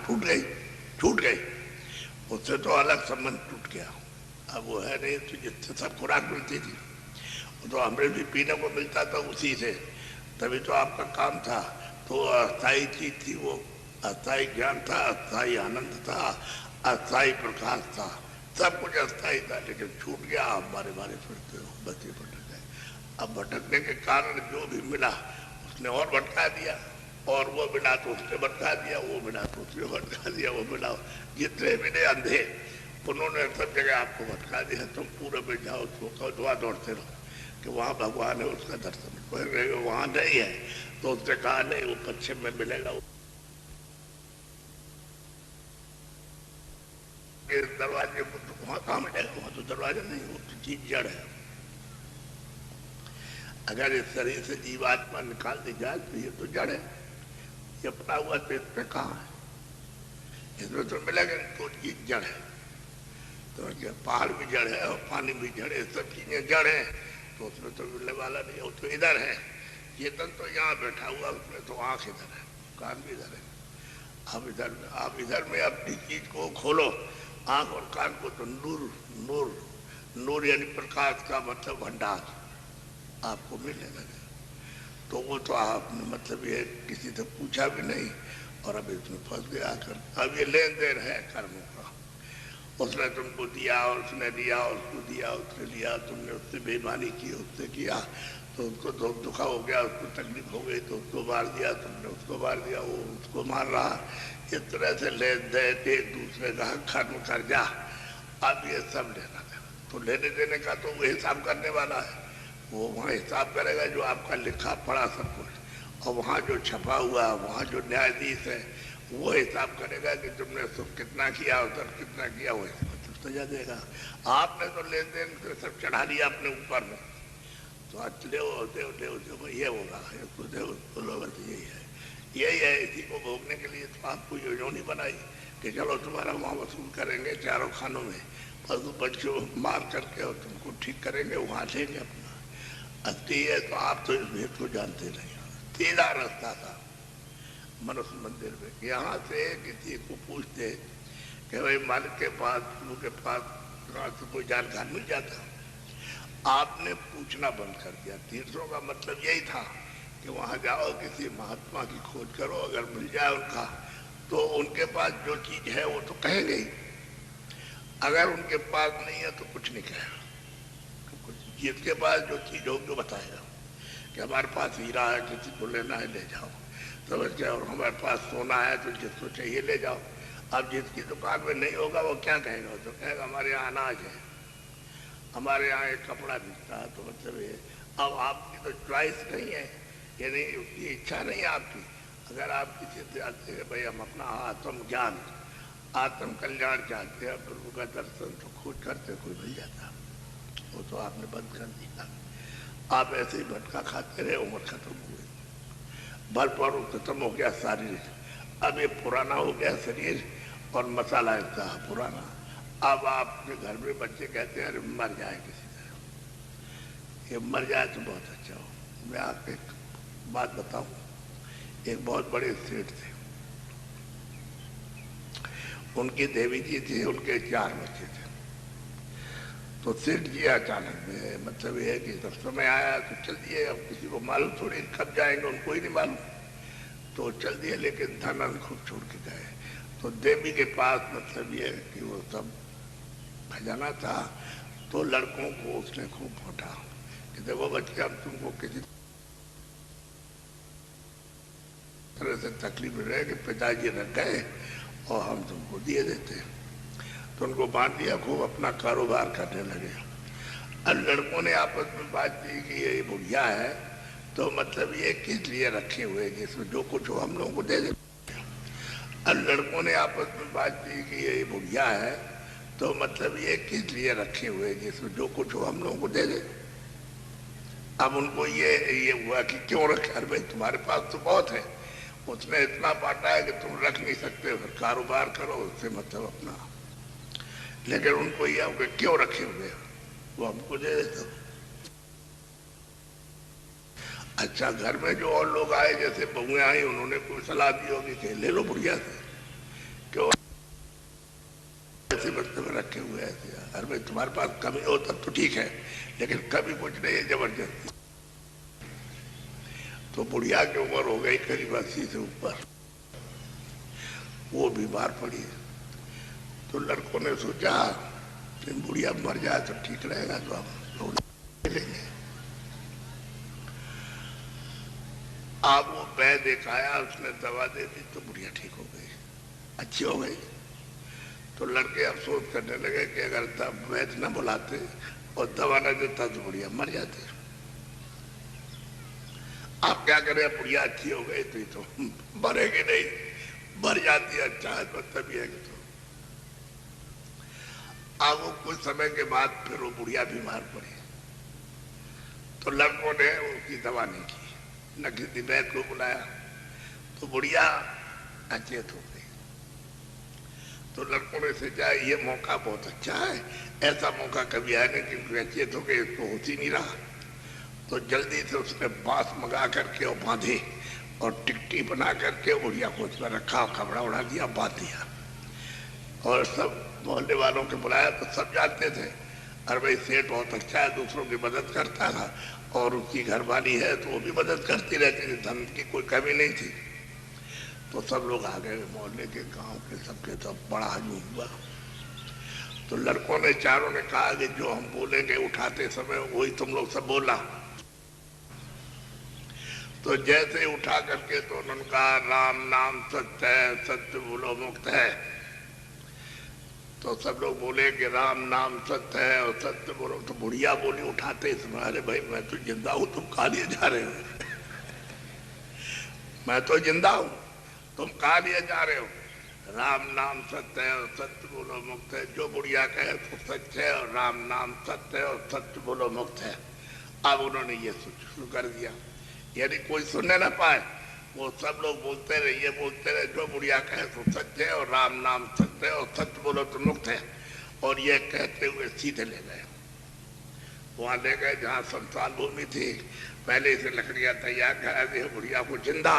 छूट गई, उससे तो अलग संबंध टूट गया। अब वो है नहीं, तो जिससे सब खुराक मिलती थी, वो तो अमृत भी पीने को मिलता था उसी से, तभी तो आपका काम था। तो अस्थायी चीज थी वो, अस्थायी ज्ञान था, अस्थायी आनंद था, अस्थायी प्रकाश था, सब कुछ अस्थायी था, लेकिन छूट गया, आप बारे बारे फिरते हो, बस ये भटक गए। अब भटकने के कारण जो भी मिला उसने और भटका दिया, और वो मिला तो उसने भटका दिया, वो मिला तो उसने भटका दिया, वो मिला, जितने मिले अंधे उन्होंने सब जगह आपको भटका दिया। तुम पूरे में जाओ, उसको दुआ दौड़ते रहो कि वहाँ भगवान है, उसका दर्शन करेंगे, वहाँ नहीं है तो उसने कहा नहीं, वो पश्चिम में मिलेगा, दरवाजे को तो वहाँ कहाँ मिलेगा, वहाँ तो दरवाजा नहीं, वो तो चीज जड़ है। अगर इस शरीर से जीवात्मा निकाल दी जाए तो ये तो जड़ है, ये पड़ा हुआ तो इसमें कहाँ है, इसमें तो मिलेगा, तो चीज जड़ है। तो पहाड़ भी जड़ है और पानी भी जड़ है, सब चीजें जड़ है, तो उसमें तो मिलने वाला नहीं है, वो तो इधर है। चेतन तो यहाँ बैठा हुआ, उसमें तो आँख इधर है, कान भी इधर है। आप इधर में अपनी चीज को खोलो, आँख और कान को, तो नूर नूर नूर यानी प्रकाश का मतलब भंडार आपको मिलने लगे। तो वो तो आपने मतलब ये किसी से पूछा भी नहीं, और अब इसमें फंस गया कर। अब ये लेन देन है कर्मों का, उसने तुमको दिया और उसने दिया, उसको दिया उसने लिया, तुमने उससे बेईमानी की, उससे किया तो उसको दुखा हो गया, उसको तकलीफ हो गई तो उसको मार दिया, तुमने उसको मार दिया, वो उसको मार रहा, इस तरह से लेन देन, एक दूसरे का कर्म कर्जा। अब ये सब लेना देना, तो लेने देने का तो वो हिसाब करने वाला है, वो वहाँ हिसाब करेगा जो आपका लिखा पढ़ा सब कुछ, और वहाँ जो छपा हुआ, वहाँ जो न्यायाधीश है वो हिसाब करेगा कि तुमने सुख कितना किया, उधर कितना किया, वो हिसाब सजा देगा। आपने तो लेन देन सब चढ़ा दिया अपने ऊपर में, तो आज ले ये होगा, इसको दे, उसको लो, बस यही है। इसी को भोगने के लिए तो आपको योजना बनाई कि चलो तुम्हारा वहाँ वसूल करेंगे चारों खानों में, पशु पक्षियों मार करके और तुमको ठीक करेंगे, वहाँ लेंगे अपना। अति है तो आप तो इस भेद को जानते नहीं, सीधा रास्ता था मनुष्य मंदिर में। यहाँ से किसी को पूछते कि भाई मालिक के पास, गुरु के पास कहाँ से कोई जानकार मिल जाता, आपने पूछना बंद कर दिया। तीर्थों का मतलब यही था कि वहाँ जाओ, किसी महात्मा की खोज करो, अगर मिल जाए उनका तो उनके पास जो चीज है वो तो कहेंगे ही, अगर उनके पास नहीं है तो कुछ नहीं कहेगा। जिसके पास जो चीज होगी वो बताएगा कि हमारे पास हीरा है, किसी को लेना है ले जाओ, समझ गया, और हमारे पास सोना है तो जिसको चाहिए ले जाओ। अब जिसकी दुकान में नहीं होगा वो क्या कहेगा, तो कहेगा हमारे यहाँ अनाज है, हमारे यहाँ एक कपड़ा बिकता है, तो मतलब ये। अब आपकी तो चॉइस नहीं है, यानी उसकी इच्छा नहीं है आपकी। अगर आप किसी से आते हैं भाई हम अपना आत्म ज्ञान, आत्म कल्याण चाहते हैं, प्रभु का दर्शन, तो खोज करते कोई मिल जाता, वो तो आपने बंद कर दिया। आप ऐसे ही भटका खाते रहे, उम्र खत्म हो गई, बल पर खत्म हो गया शारीरिक, अब ये पुराना हो गया शरीर और मसाला इसका पुराना। अब आपके घर में बच्चे कहते हैं अरे मर जाए किसी तरह, ये मर जाए तो बहुत अच्छा हो। मैं आपके बात बताऊं, एक बहुत बड़े सेठ थे, उनकी देवी जी थी, उनके 4 बच्चे थे। तो सेठ जी अचानक में, मतलब ये है कि जब समय आया तो चल दिए, अब किसी को मालूम थोड़ी कब जाएंगे, उनको ही नहीं मालूम, तो चल दिए, लेकिन धन खूब छोड़ के गए। तो देवी के पास मतलब ये है कि वो सब खजाना था। तो लड़कों को उसने खूब फोटा कि देखो बच्चे, हम तुमको किसी तरह से तकलीफ में रहे कि पिताजी रख गए और हम तुमको दिए देते। तो उनको बांट दिया, खूब अपना कारोबार करने लगे। अब लड़कों ने आपस में बात की कि ये बुढ़िया है, तो मतलब ये किस लिए रखे हुए, जिसमें जो कुछ हो हम लोगों को दे दे। अब लड़कों ने आपस में बात की कि ये बुढ़िया है, तो मतलब ये किस लिए रखे हुए, जिसमें जो कुछ हो हम लोगों को दे दे। अब उनको ये हुआ कि क्यों रखे, अरे भाई तुम्हारे पास तो बहुत है, उसने इतना बांटा है कि तुम रख नहीं सकते, फिर कारोबार करो उससे मतलब अपना। लेकिन उनको यह हो कि क्यों रखे हुए, वो हमको दे देते। अच्छा, घर में जो और लोग आए, जैसे बहुएं आई, उन्होंने कोई सलाह दी होगी कि ले लो बुढ़िया से, क्यों ऐसे मतलब रखे हुए ऐसे। अरे भाई तुम्हारे पास कमी हो तब तो ठीक है, लेकिन कभी कुछ नहीं है जबरदस्ती। तो बुढ़िया की उम्र हो गई करीब 80 से ऊपर, वो बीमार पड़ी। तो लड़कों ने सोचा कि बुढ़िया मर जाए तो ठीक रहेगा, तो हम लोग लेंगे। आप वो वैद्य दिखाया, उसने दवा दे दी, तो बुढ़िया ठीक हो गई, अच्छी हो गई। तो लड़के अफसोस करने लगे कि अगर तब वैद्य न बुलाते और दवा न देता तो बुढ़िया मर जाती। आप क्या करें, बुढ़िया अच्छी हो गई तो मरेगी नहीं, मर जाती। अच्छा है, मतलब यह है। तो अब वो कुछ समय के बाद फिर वो बुढ़िया बीमार पड़ी। तो लड़कों ने उसकी दवा नहीं की, न किसी वैद्य को बुलाया, तो बुढ़िया अचेत हो गई। तो लड़कों ने सोचा ये मौका बहुत अच्छा है, ऐसा मौका कभी आया नहीं, क्योंकि अचेत हो गई तो होती नहीं रहा। तो जल्दी से उसने बांस मंगा करके और बांधी और टिकटी बना करके बुढ़िया को उसमें रखा, कपड़ा उड़ा दिया, बांध दिया। और सब मोहल्ले वालों के बुलाया, तो सब जानते थे, अरे भाई सेठ बहुत अच्छा है, दूसरों की मदद करता था, और उसकी घरवाली है तो वो भी मदद करती रहती थी, धन की कोई कमी नहीं थी। तो सब लोग आ गए, मोहल्ले के, गांव के, सबके सब बड़ा हजूम हुआ। तो लड़कों ने, चारों ने कहा कि जो हम बोलेंगे उठाते समय वही तुम लोग सब बोला। तो जैसे उठा करके तो उन्होंने कहा राम नाम सत्य है, सत्य बोलो मुक्त है। तो सब लोग बोले कि राम नाम सत्य है और सत्य बोलो। तो बुढ़िया बोली उठाते समय, अरे भाई मैं तो जिंदा हूं, तुम कहा लिए जा रहे हो? मैं तो जिंदा हूं, तुम कहा लिए जा रहे हो? राम नाम सत्य है और सत्य बोलो मुक्त है। जो बुढ़िया कहे तो सच है, और राम नाम सत्य है और सत्य बोलो मुक्त है। अब उन्होंने ये शुरू कर दिया, यानी कोई सुनने ना पाए, वो सब लोग बोलते रहे, ये बोलते रहे, जो बुढ़िया कहे तो सत्य है, और राम नाम सत्य है, और सत्य बोलो तो मुक्त है। और ये कहते हुए सीधे ले गए, वहां ले गए जहाँ शमशान भूमि थी। पहले से लकड़ियां तैयार करा दी, बुढ़िया को जिंदा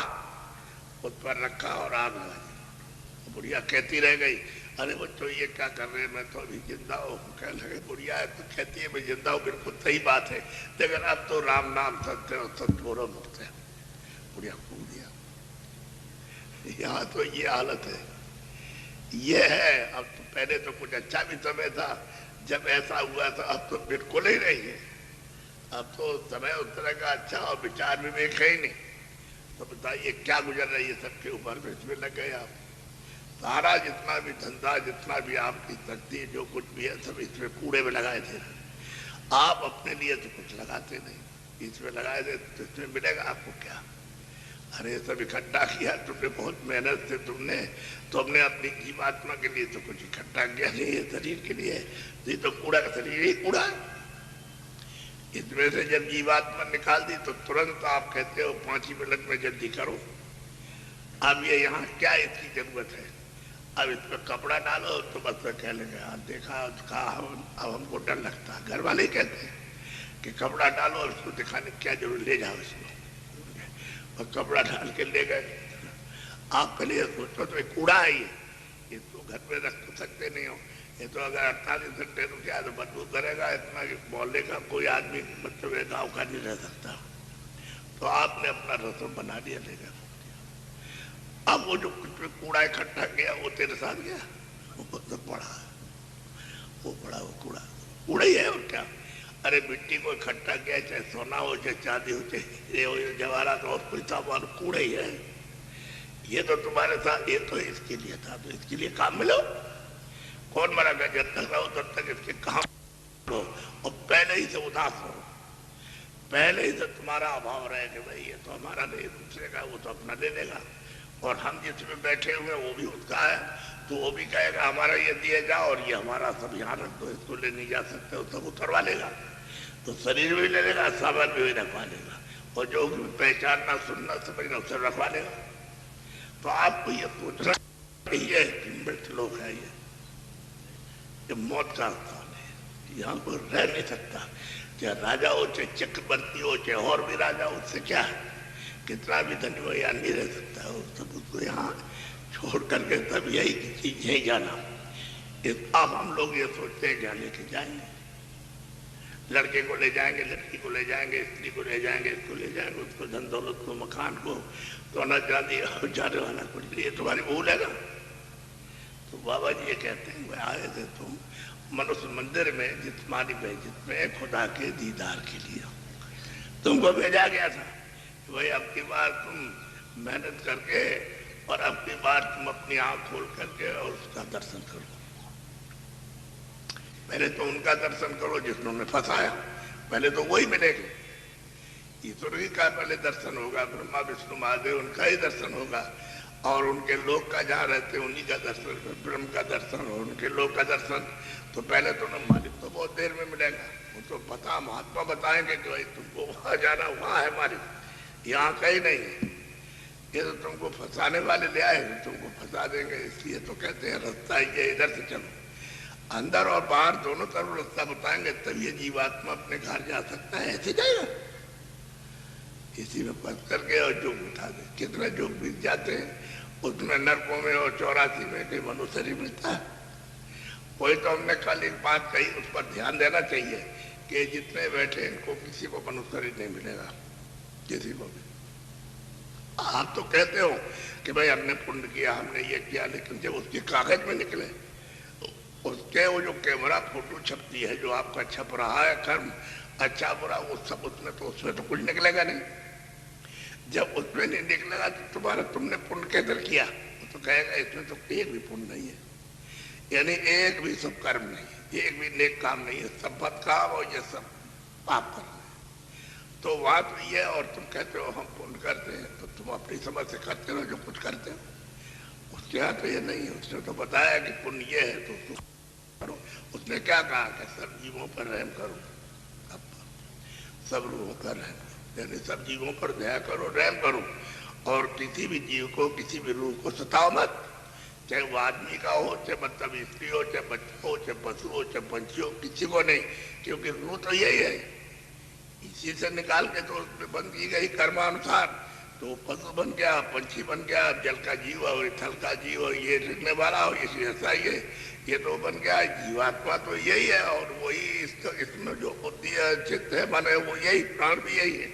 उस पर रखा और आग लगा दी। बुढ़िया कहती रह गई, अरे बच्चों ये क्या कर रहे हैं, मैं तो अभी जिंदा हूँ। कहने लगे बुढ़िया है तो कहती है मैं जिंदा हूँ, बिल्कुल सही बात है, लेकिन अब तो राम नाम सत्य और सत्य बोलो मुक्त है। बुढ़िया फूक दिया। यहाँ तो ये हालत है, ये है। अब तो पहले तो कुछ अच्छा भी समय था जब ऐसा हुआ था, अब तो बिल्कुल ही नहीं है। अब तो समय उस तरह का अच्छा और विचार विवेक है ही नहीं। तो बताइए क्या गुजर रही है सबके ऊपर, इसमें लग गए आप। सारा जितना भी धंधा, जितना भी आपकी शक्ति, जो कुछ भी है, सब इसमें कूड़े में लगाए थे। आप अपने लिए तो कुछ लगाते नहीं, इसमें लगाए थे तो इसमें मिलेगा आपको क्या? अरे सब इकट्ठा किया तुमने, बहुत मेहनत से तुमने अपनी जीवात्मा के लिए तो कुछ इकट्ठा किया नहीं है, शरीर के लिए। ये तो कूड़ा का शरीर ही कूड़ा। इसमें से जब जीवात्मा निकाल दी तो तुरंत आप कहते हो 5 ही मिनट में जल्दी करो। अब ये यहाँ क्या इसकी जरूरत है? अब इस पर कपड़ा डालो तो बस कह लेंगे हाँ देखा उसका, अब हमको डर लगता है। घर वाले कहते हैं कि कपड़ा डालो और उसको दिखाने क्या जरूर, ले जाओ इसको। और कपड़ा डाल के ले गए। आप पहले ये सोचो तो एक कूड़ा है ये तो घर में रख सकते नहीं हो, ये तो अगर 48 घंटे तो क्या तो बदबू करेगा, इतना कि मोहल्ले का कोई आदमी मतलब गाँव का नहीं रह सकता। तो आपने अपना रसम बना लिया, लेकर अब वो जो कुछ में कूड़ा इकट्ठा किया वो तेरे साथ गया, वो तो पड़ा, वो कूड़ा कूड़ा ही है और क्या। अरे मिट्टी को इकट्ठा किया, चाहे सोना हो चाहे चांदी हो चाहे जवाहरात और कोई सामान, कूड़ा ही है। ये तो तुम्हारे साथ, ये तो इसके लिए था, तो इसके लिए काम मिलो। कौन मरा गया, जब तक रहो तब तक इसके काम लो, और पहले ही से उदास हो, पहले ही से तुम्हारा अभाव रहे कि भाई ये तो हमारा नहीं, दूसरे का, वो तो अपना ले लेगा। और हम जिसमें बैठे हुए वो भी उसका है, तो वो भी कहेगा हमारा ये दिए जाओ, और ये हमारा सब यहाँ रख दो, इसको ले नहीं जा सकते, वो सब उतरवा लेगा। तो शरीर भी ले लेगा, सामान भी रखवा लेगा, और जो भी पहचानना सुनना समझना उसे रखवा लेगा। तो आपको ये सोचना ये मृत लोग है, ये मौत का स्थान है, यहाँ पर रह नहीं सकता। चाहे राजा हो चाहे चक्रवर्ती हो चाहे और भी राजा हो, उससे क्या है, कितना भी धनी हो यहाँ नहीं रह सकता है, सब उसको यहाँ छोड़ करके तब यही चीज यही जाना। अब हम लोग ये सोचते हैं क्या लेके जाएंगे, लड़के को ले जाएंगे, लड़की को ले जाएंगे, स्त्री को ले जाएंगे, इसको ले जाएंगे, उसको धन दौलत को, मकान को, सोना चांदी जाने वाला कुछ नहीं, ये तुम्हारी भूल है ना। तो बाबा जी ये कहते हैं वे आए थे तुम मनुष्य मंदिर में जिस्मानी में, जिसमें खुदा के दीदार के लिए तुमको भेजा गया था कि भाई अब की बार तुम मेहनत करके और अब की बार तुम अपनी आंख खोल करके और उसका दर्शन करो। पहले तो उनका दर्शन करो जिसने फंसाया, पहले तो वही मिलेगा। ईश्वर ही का पहले दर्शन होगा, ब्रह्मा विष्णु महादेव उनका ही दर्शन होगा, और उनके लोग का जहाँ रहते हैं उन्हीं का दर्शन, ब्रह्म का दर्शन और उनके लोग का दर्शन। तो पहले तो न मालिक तो बहुत देर में मिलेगा, वो तो पता महात्मा बताएंगे कि भाई तुमको वहां जाना, वहां है मालिक, यहाँ कहीं नहीं है। ये तो तुमको फंसाने वाले ले आए, तुमको फंसा देंगे, इसलिए तो कहते हैं रास्ता ये इधर से चलो, अंदर और बाहर दोनों तरफ रास्ता बताएंगे, तब ये जीवात्मा अपने घर जा सकता है, ऐसे जाएगा। इसी में फंस करके और जोग बिठा दे, कितने जोग बीत जाते हैं उसमें, नरकों में और 84 में कहीं मनुष्य ही मिलता है। कोई तो हमने कल एक बात कही, उस पर ध्यान देना चाहिए कि जितने बैठे इनको किसी को मनुष्य नहीं मिलेगा, किसी को भी। आप तो कहते हो कि भाई हमने पुण्य किया, हमने ये किया, लेकिन जब उसके कागज में निकले, उसके वो जो कैमरा फोटो छपती है, जो आपका छप रहा है कर्म अच्छा बुरा, वो सब उसमें तो कुछ निकलेगा नहीं। जब उसमें नहीं निकलेगा तो तुम्हारा तुमने पुण्य कैसे किया, तो कहेगा इसमें तो एक भी पुण्य नहीं है, यानी एक भी सब कर्म नहीं है, एक भी नेक काम नहीं है, सब बद काम और ये सब पाप कर्म है। तो बात तो ये, और तुम कहते हो हम पुण्य करते हैं, तो तुम अपनी समझ से करते हो जो कुछ करते हो। उसके यहाँ तो ये नहीं है, उसने तो बताया कि पुण्य ये है तो उसको करो। उसने क्या कहा कि सब जीवों पर रहम करो, सब रूहों पर रहम करो, यानी सब जीवों पर दया करो, रहम करो, और किसी भी जीव को, किसी भी रूह को सताओ मत, चाहे वो आदमी का हो, चाहे मतलब स्त्री हो, चाहे बच्चा हो, चाहे पशु हो, चाहे पंछी हो, किसी को नहीं, क्योंकि रूह तो यही है, इसी से निकाल के तो उसमें बन की गई कर्मानुसार, तो पशु बन गया, पंछी बन गया, जल का जीव हो, थल का जीव हो, ये रहने वाला हो, इसी ऐसा ही है, ये तो बन गया। जीवात्मा तो यही है, और वही इसमें जो बुद्धि है, चित्त है, मन है, वो यही, प्राण भी यही है।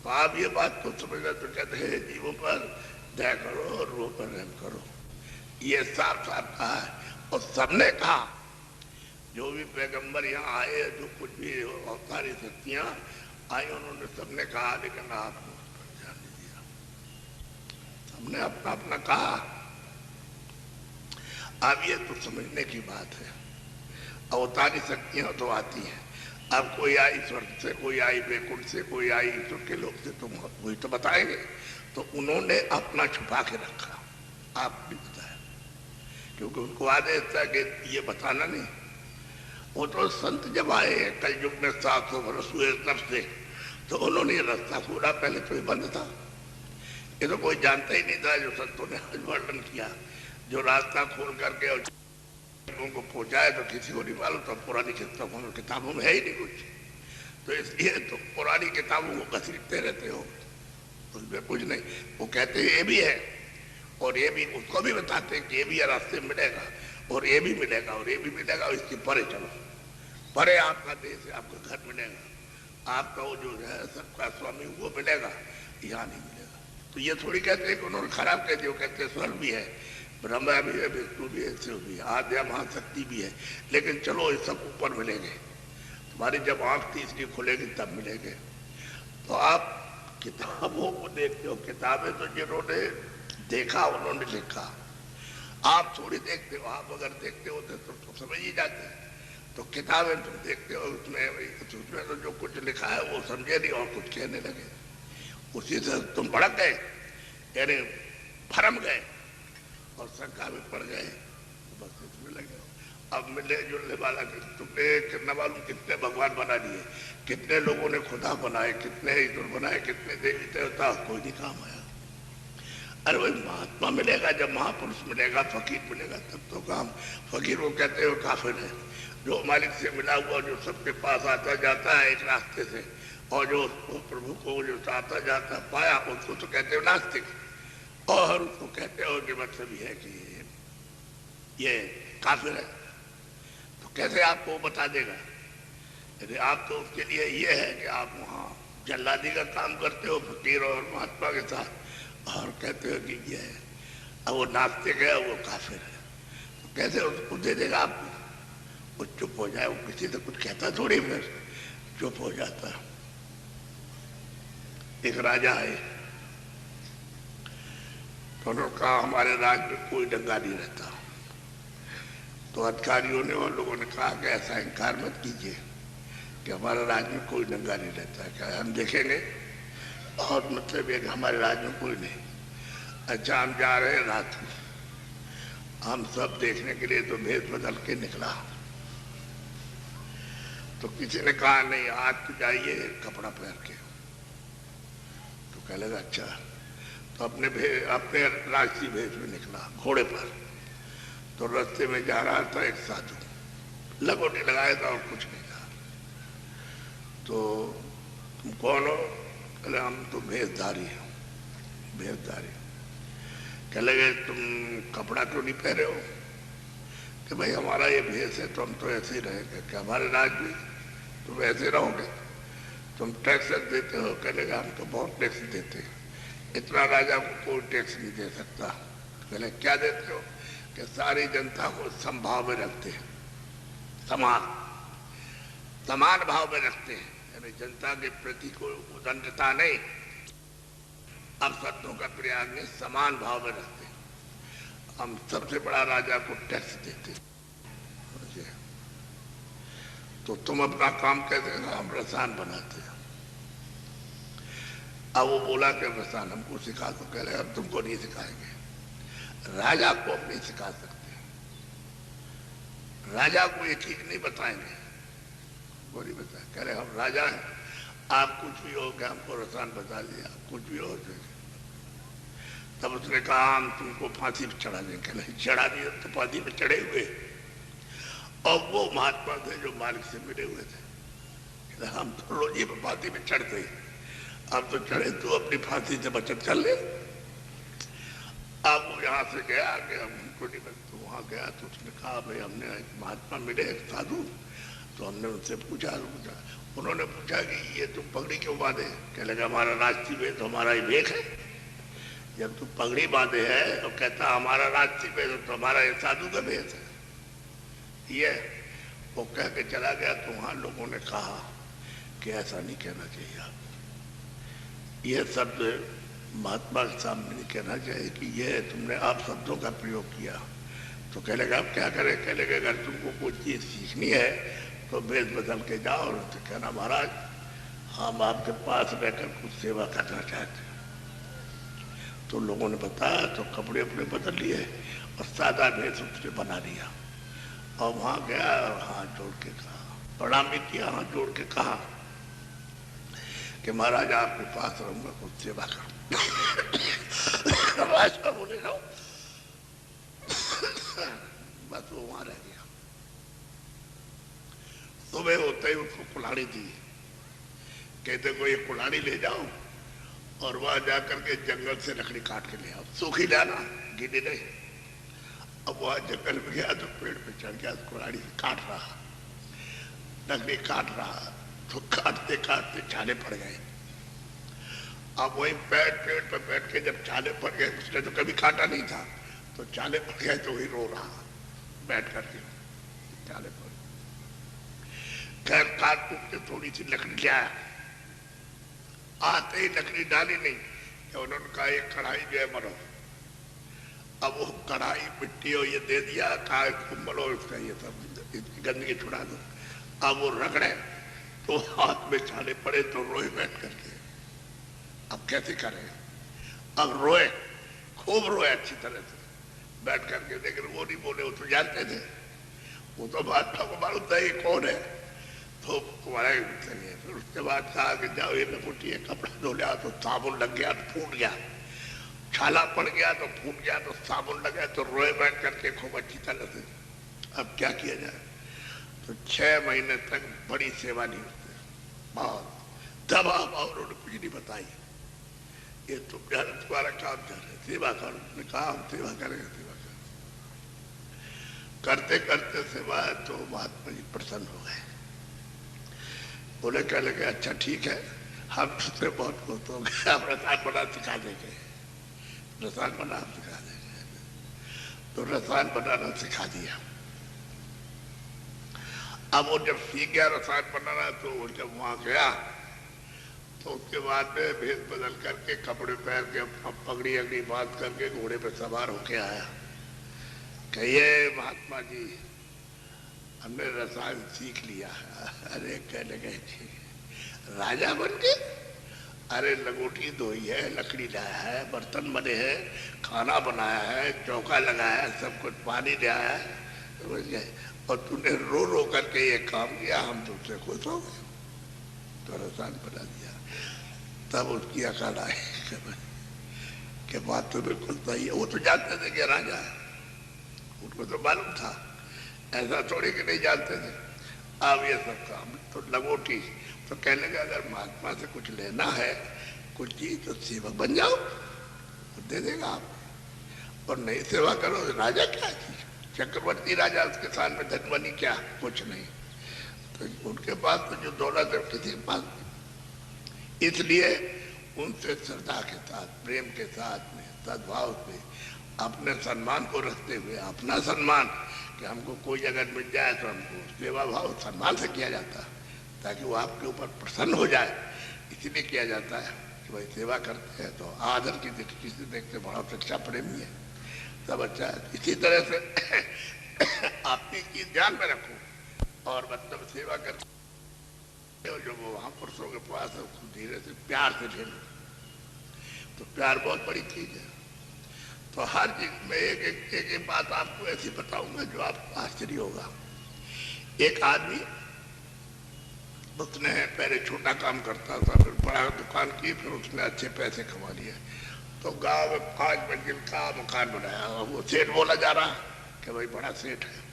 तो आप ये बात तो समझना, तो कहते हैं जीवों पर दया करो और रूह पर रहम करो, ये साफ साफ कहा है। और सबने कहा, जो भी पैगंबर यहाँ आए, जो कुछ भी अवतारी शक्तियां आई, उन्होंने सबने कहा, लेकिन आपने उस पर ध्यान नहीं दिया, सबने अपना अपना कहा। अब ये तो समझने की बात है, अवतारी शक्तियां तो आती हैं, अब कोई आई स्वर्ग से, कोई आई बैकुंठ से, कोई आई ईश्वर के लोग से, तुम वही तो बताएंगे। तो उन्होंने अपना छुपा के रखा, आप भी बताया, क्योंकि उनको आदेश था कि ये बताना नहीं। वो तो संत जब आए कल युग में 700 वर्ष हुए तब से, तो उन्होंने रास्ता खोला, पहले तो ये बंद था, ये तो कोई जानता ही नहीं था। जो संतों ने आज वर्णन किया, जो रास्ता खोल करके और उनको पहुंचाए, तो किसी को नहीं मालूम, तो पुरानी किताबों में है ही नहीं कुछ। तो इसलिए तो पुरानी किताबों को घसीटते रहते हो, उसमें कुछ नहीं। वो कहते हैं ये भी है और ये भी, उसको भी बताते हैं कि ये भी रास्ते में मिलेगा और ये भी मिलेगा और ये भी मिलेगा, और इसके परे चलो, परे आपका देश है, आपका घर मिलेगा, आपका वो जो है सबका स्वामी वो मिलेगा, यहाँ नहीं मिलेगा। तो ये थोड़ी कहते हैं कि उन्होंने खराब कह दिया, कहते हैं स्वर्ग भी है, ब्रह्मा भी है, विष्णु भी है, शिव भी है, आद्या महाशक्ति भी है, लेकिन चलो ये सब ऊपर मिलेंगे, तुम्हारी जब आंख तीसरी खुलेगी तब मिलेंगे। तो आप किताबों को देखते हो, किताबें तो जिन्होंने देखा उन्होंने लिखा, आप थोड़ी देखते हो। आप अगर देखते होते तो समझ ही जाते। तो किताबें तुम देखते हो, उसमें तो जो कुछ लिखा है वो समझे नहीं और कुछ कहने लगे, उसी से तुम भड़क गए, यानी भरम गए और शंका में पड़ गए, बस इसमें लगे। अब मिलने जुलने वाला तुमने कितना मालूम कितने भगवान बना दिए, कितने लोगों ने खुदा बनाए, कितने ईश्वर बनाए, कितने देवी देवता, कोई नहीं काम आया। अरे वही महात्मा मिलेगा, जब महापुरुष मिलेगा, फकीर मिलेगा, तब तो काम। फकीर वो कहते हो काफिर है, जो मालिक से मिला हुआ, जो सबके पास आता जाता है एक रास्ते से, और जो प्रभु को जो आता जाता पाया, उसको तो कहते हो नास्तिक, और उसको कहते हो कि मतलब ये है कि ये काफिर है। तो कैसे आपको बता देगा? यदि आप तो उसके लिए ये है कि आप वहाँ जल्लादी का काम करते हो फकीर और महात्मा के साथ, और कहते हो कि ये है, अब वो नास्तिक है, वो काफिर है, तो कैसे उसको दे देगा आपको? वो चुप हो जाए, वो किसी से कुछ कहता थोड़ी, फिर चुप हो जाता है। एक राजा है, तो उन्होंने कहा हमारे राज्य में कोई दंगा नहीं रहता। तो अधिकारियों ने और लोगों ने कहा कि ऐसा इनकार मत कीजिए कि हमारे राज्य में कोई दंगा नहीं रहता, क्या हम देखेंगे, और मतलब ये कि हमारे राज्य में कोई नहीं। अच्छा, हम जा रहे हैं रात को, हम सब देखने के लिए तो भेष बदल के निकला। तो किसी ने कहा नहीं, आज तो जाइए कपड़ा पहन के। तो कह लगा अच्छा, तो अपने राजसी भेष में निकला घोड़े पर। तो रास्ते में जा रहा था एक साधु, लगोटी लगाया था और कुछ नहीं था। तो तुम कौन हो? कहले हम तो भेषधारी हैं। भेषधारी? कह लगे तुम कपड़ा क्यों नहीं पहने हो? कि भाई हमारा ये भेष है तो हम तो ऐसे ही रहेंगे। क्या हमारे राज्य में तुम ऐसे रहोगे? तुम टैक्स देते हो? कह लगा हम तो बहुत टैक्स देते हैं, इतना राजा को कोई टैक्स नहीं दे सकता। कहले क्या देते हो? कि सारी जनता को समभाव में रखते हैं, समान भाव में रखते हैं, यानी जनता के प्रति कोई उदंडता नहीं, अब शब्दों का प्रयाग नहीं, समान भाव में रखते हैं। हम सबसे बड़ा राजा को टैक्स देते हैं। तो तुम अपना काम कैसे? हम रसान बनाते हैं। अब वो बोला कि रसान हमको सिखा दो। कह रहे अब तुमको नहीं सिखाएंगे, राजा को हम नहीं सिखा सकते, राजा को ये ठीक नहीं बताएंगे, वो नहीं बताए। कह रहे हम राजा हैं, आप कुछ भी हो गया हमको रसान बता दिया, कुछ भी हो। तब उसने कहा हम तुमको फांसी पे चढ़ा देंगे। कहले चढ़ा दिया तो फांसी पे चढ़े हुए, और वो महात्मा थे जो मालिक से मिले हुए थे। कहले हम तो रोज ही फांसी पे चढ़ते ही, अब तो चढ़े तो अपनी फांसी से बचत कर ले। अब वो यहाँ से गया कि हमको नहीं मिलता, तो वहाँ गया तो उसने कहा भाई हमने एक महात्मा मिले, एक साधु। तो हमने उनसे पूछा, उन्होंने पूछा कि ये तुम पगड़ी क्यों बांधे? कह लगा हमारा राजसी भेष हमारा ही भेष है। जब तुम पगड़ी बांधे है तो कहता हमारा राजसी भेष तो हमारा ये साधु का भेष है। ये वो कह के चला गया। तो वहाँ लोगों ने कहा कि ऐसा नहीं कहना चाहिए, आप ये शब्द महात्मा के सामने नहीं कहना चाहिए कि ये तुमने आप शब्दों का प्रयोग किया। तो कह लेगा आप क्या करें? कह लेगा अगर तुमको कोई चीज़ सीखनी है तो भेष बदल के जाओ और उनसे कहना महाराज हम आपके पास रहकर कुछ सेवा करना चाहते हैं। तो लोगों ने बताया, तो कपड़े अपने बदल लिए और सादा भेष उसने बना लिया, और वहाँ गया और हाथ जोड़ के कहा, प्रणाम भी किया, हाथ जोड़ के कहा कि महाराज आपके पास रहूंगा, कुछ सेवा करूँ। राजा बोले रहो, बस वो वहां रह गया। सुबह होते ही उसको कुल्हाड़ी दी, कहते को ये कुल्हाड़ी ले जाओ और वहां जाकर के जंगल से लकड़ी काट के ले आओ, सूखी लाना, गीली नहीं। अब वहां जंगल में गया तो पेड़ पे चढ़ गया, कुल्हाड़ी से काट रहा, लकड़ी काट रहा, तो काटते काटते छाले पड़ गए। अब वही पेड़ पर बैठ के जब छाले पड़ गए, उसने तो कभी काटा नहीं था, तो छाले पड़ गए तो वही रो रहा बैठ करके, छाले पड़। खैर काट कूट के थोड़ी सी लकड़ी ले आया, आते ही लकड़ी डाली नहीं कि उन्होंने कहा एक कढ़ाई जो है मरो। अब वो कढ़ाई मिट्टी और ये दे दिया, कहा इसको मरो, इसका ये सब गंदगी छुड़ा दो। अब वो रगड़े तो हाथ में छाले पड़े तो रोए बैठ करके। अब कैसे करें, अब रोए, खूब रोए अच्छी तरह से बैठ करके, लेकिन वो नहीं बोले, वो तो जानते थे, वो तो महात्मा को मालूम था ये कौन है, तो कुमारा चलिए। फिर उसके बाद कहा कि जाओ ये लपेटी कपड़ा धो लिया, तो साबुन लग गया तो फूट गया, छाला पड़ गया तो फूट गया, तो साबुन लग गया, तो रोए बैठ करके खूब अच्छी तरह से। अब क्या किया जाए, तो 6 महीने तक बड़ी सेवा नहीं होती, बहुत दबाव, और उन्होंने कुछ नहीं बताई, ये तुम जाने तुम्हारा काम जा रहे, सेवा करो। उसने कहा हम सेवा करेंगे, सेवा करें। करते करते सेवा तो महात्मा जी प्रसन्न हो गए, बोले कह लगे अच्छा ठीक है, हम तुझसे बहुत खुश हो गए, आप रसायन बना सिखा देंगे, रसायन बनाना सिखा देंगे। तो रसायन बनाना सिखा दिया। अब वो जब सीख गया रसायन बनाना, तो वो जब वहां गया तो उसके बाद में भेद बदल करके, कपड़े पहन के, पगड़ी अगड़ी बांध करके घोड़े पे सवार होके आया। कहिए महात्मा जी हमने रसायन सीख लिया। अरे कहने गए राजा बन गए, अरे लगोटी धोई है, लकड़ी लाया है, बर्तन बने हैं, खाना बनाया है, चौका लगाया है, सब कुछ पानी ले आया है, समझ गए, और तूने रो रो करके ये काम किया, हम तुमसे खुश हो गए, तो रसायन बना दिया। तब उसकी अकल आई कि बात तो बिल्कुल सही है। वो तो जानते थे कि राजा है, उनको तो मालूम था, ऐसा थोड़ी कि नहीं जानते थे। अब ये सब काम तो लगोटी, तो कहने लगे अगर महात्मा से कुछ लेना है, कुछ चीज, तो सेवक बन जाओ, तो दे देगा आप, और नहीं सेवा करो तो राजा क्या चीज, चक्रवर्ती राजा, उसके साथ में धनवनी क्या, कुछ नहीं। तो उनके पास तो जो दौलत है किसी के पास, इसलिए उनसे श्रद्धा के साथ, प्रेम के साथ में, सद्भाव से, अपने सम्मान को रखते हुए, अपना सम्मान कि हमको कोई जगह मिल जाए तो हमको सेवा भाव सम्मान से किया जाता है, ताकि वो आपके ऊपर प्रसन्न हो जाए, इसीलिए किया जाता है कि भाई सेवा करते हैं तो आदर की दृष्टि से देखते, बड़ा शिक्षा प्रेमी है, सब अच्छा है। इसी तरह से आपकी चीज ध्यान में रखो और मतलब सेवा करते, जो वो महापुरुषों के पास है उसको धीरे से प्यार से झेलो, तो प्यार बहुत बड़ी चीज है। तो हर चीज में एक बात आपको ऐसी बताऊंगा जो आपको आश्चर्य होगा। एक आदमी, उसने पहले छोटा काम करता था, फिर बड़ा दुकान की, फिर उसने अच्छे पैसे कमा लिए, तो गांव में 5 मंजिल का मकान बनाया। वो सेठ बोला जा रहा कि भाई बड़ा सेठ है।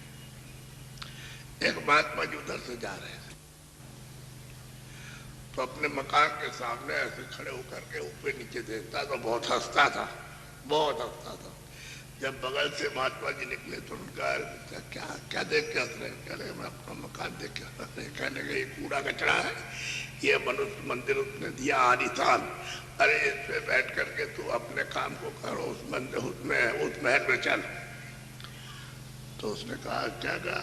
एक महात्मा जी उधर से जा रहे थे, तो अपने मकान के सामने ऐसे खड़े होकर के ऊपर नीचे देखता तो बहुत हंसता था, बहुत हंसता था। जब बगल से महात्मा जी निकले तो उनका क्या क्या देख के हंस रहे, कह रहे मैं अपना मकान देख के हंस रहे, कहने लगे ये कूड़ा कचरा है, ये मनुष्य मंदिर उसने दिया आलिशान, अरे इस पे बैठ करके तू अपने काम को करो, उस मंदिर उस महल में चल। तो उसने कहा क्या कहा,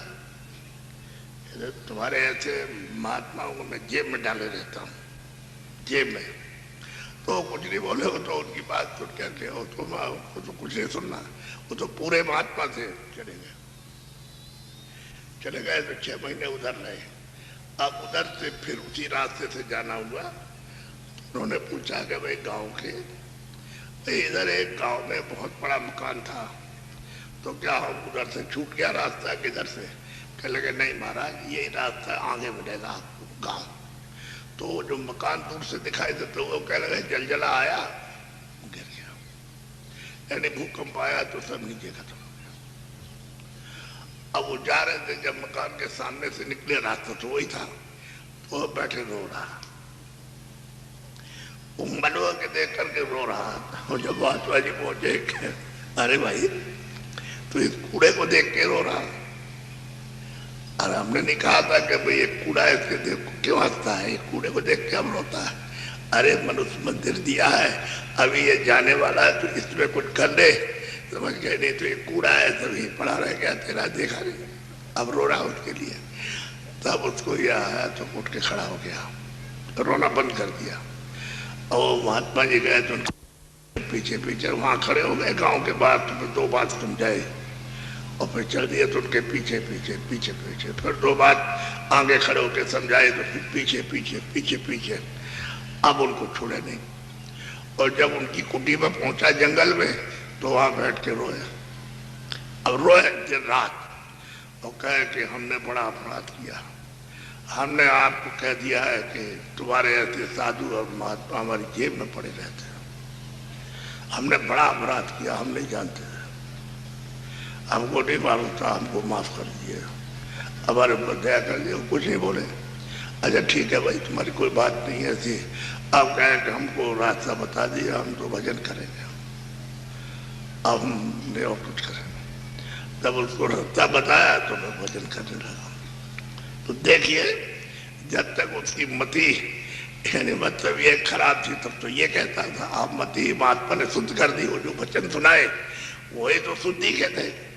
तुम्हारे ऐसे महात्माओं को मैं जेब में डाले रहता हूँ, जेब में। तो कुछ नहीं बोले, वो तो उनकी बात सुन करके वो तो कुछ नहीं सुनना, वो तो पूरे महात्मा से चले गए तो 6 महीने उधर रहे। अब उधर से फिर उसी रास्ते से जाना हुआ। उन्होंने पूछा कि भाई गांव के, इधर एक गांव में बहुत बड़ा मकान था, तो क्या हम उधर से छूट गया रास्ता किधर से? कह लगे नहीं महाराज, यही रास्ता आगे बढ़ेगा गांव। तो जो मकान दूर से दिखाई देते वो कह लगे जलजला आया, गिर गया, यानी भूकंप आया तो सब नीचे खत्म हो गया। अब वो जा रहे थे, जब मकान के सामने से निकले, रास्ता तो वही था, तो वो बैठे रो रहा। वो मलुआ के देख करके रो रहा था। और जब महात्मा जी पहुंचे, अरे भाई तो इस कूड़े को देख के रो रहा। और हमने नहीं कहा था कि भाई ये कूड़ा है इसके देख क्यों हंसता है, ये कूड़े को देख के हम रोता है। अरे मनुष्य मंदिर दिया है, अभी ये जाने वाला है, तो इसमें कुछ कर दे। समझ गए? नहीं तो ये कूड़ा है, तभी पड़ा रह गया तेरा, देखा नहीं, अब रो रहा उसके लिए। तब उसको यह आया तो उठ के खड़ा हो गया, रोना बंद कर दिया। और महात्मा जी गए तो पीछे पीछे वहां खड़े हो गए गांव के बाहर, तो फिर 2 बात समझाए और फिर चल दिए। तो उनके पीछे पीछे पीछे पीछे फिर 2 बात आगे खड़े होकर समझाए, तो फिर पीछे पीछे पीछे पीछे। अब उनको छोड़े नहीं। और जब उनकी कुटी में पहुंचा जंगल में, तो वहां बैठ के रोए। अब रोए दिन रात और कहे कि हमने बड़ा अपराध किया, हमने आपको कह दिया है कि तुम्हारे ऐसे साधु और महात्मा हमारी जेब में पड़े रहते हैं, हमने बड़ा अपराध किया, हम नहीं जानते, हमको नहीं मालूम था, हमको माफ कर दिए, हमारे ऊपर दया कर दिए। कुछ नहीं बोले। अच्छा ठीक है भाई, तुम्हारी कोई बात नहीं है ऐसी। अब कहें कि हमको रास्ता बता दिया, हम तो भजन करेंगे, अब हमने और कुछ करेंगे। तब उसको रास्ता बताया तो मैं भजन करने लगा। तो देखिए, जब तक उसकी मति यानी मतलब ये खराब थी, तब तो ये कहता था आप मति महात्मा ने शुद्ध कर दी। वो जो वचन सुनाए वही तो शुद्धि कहते हैं।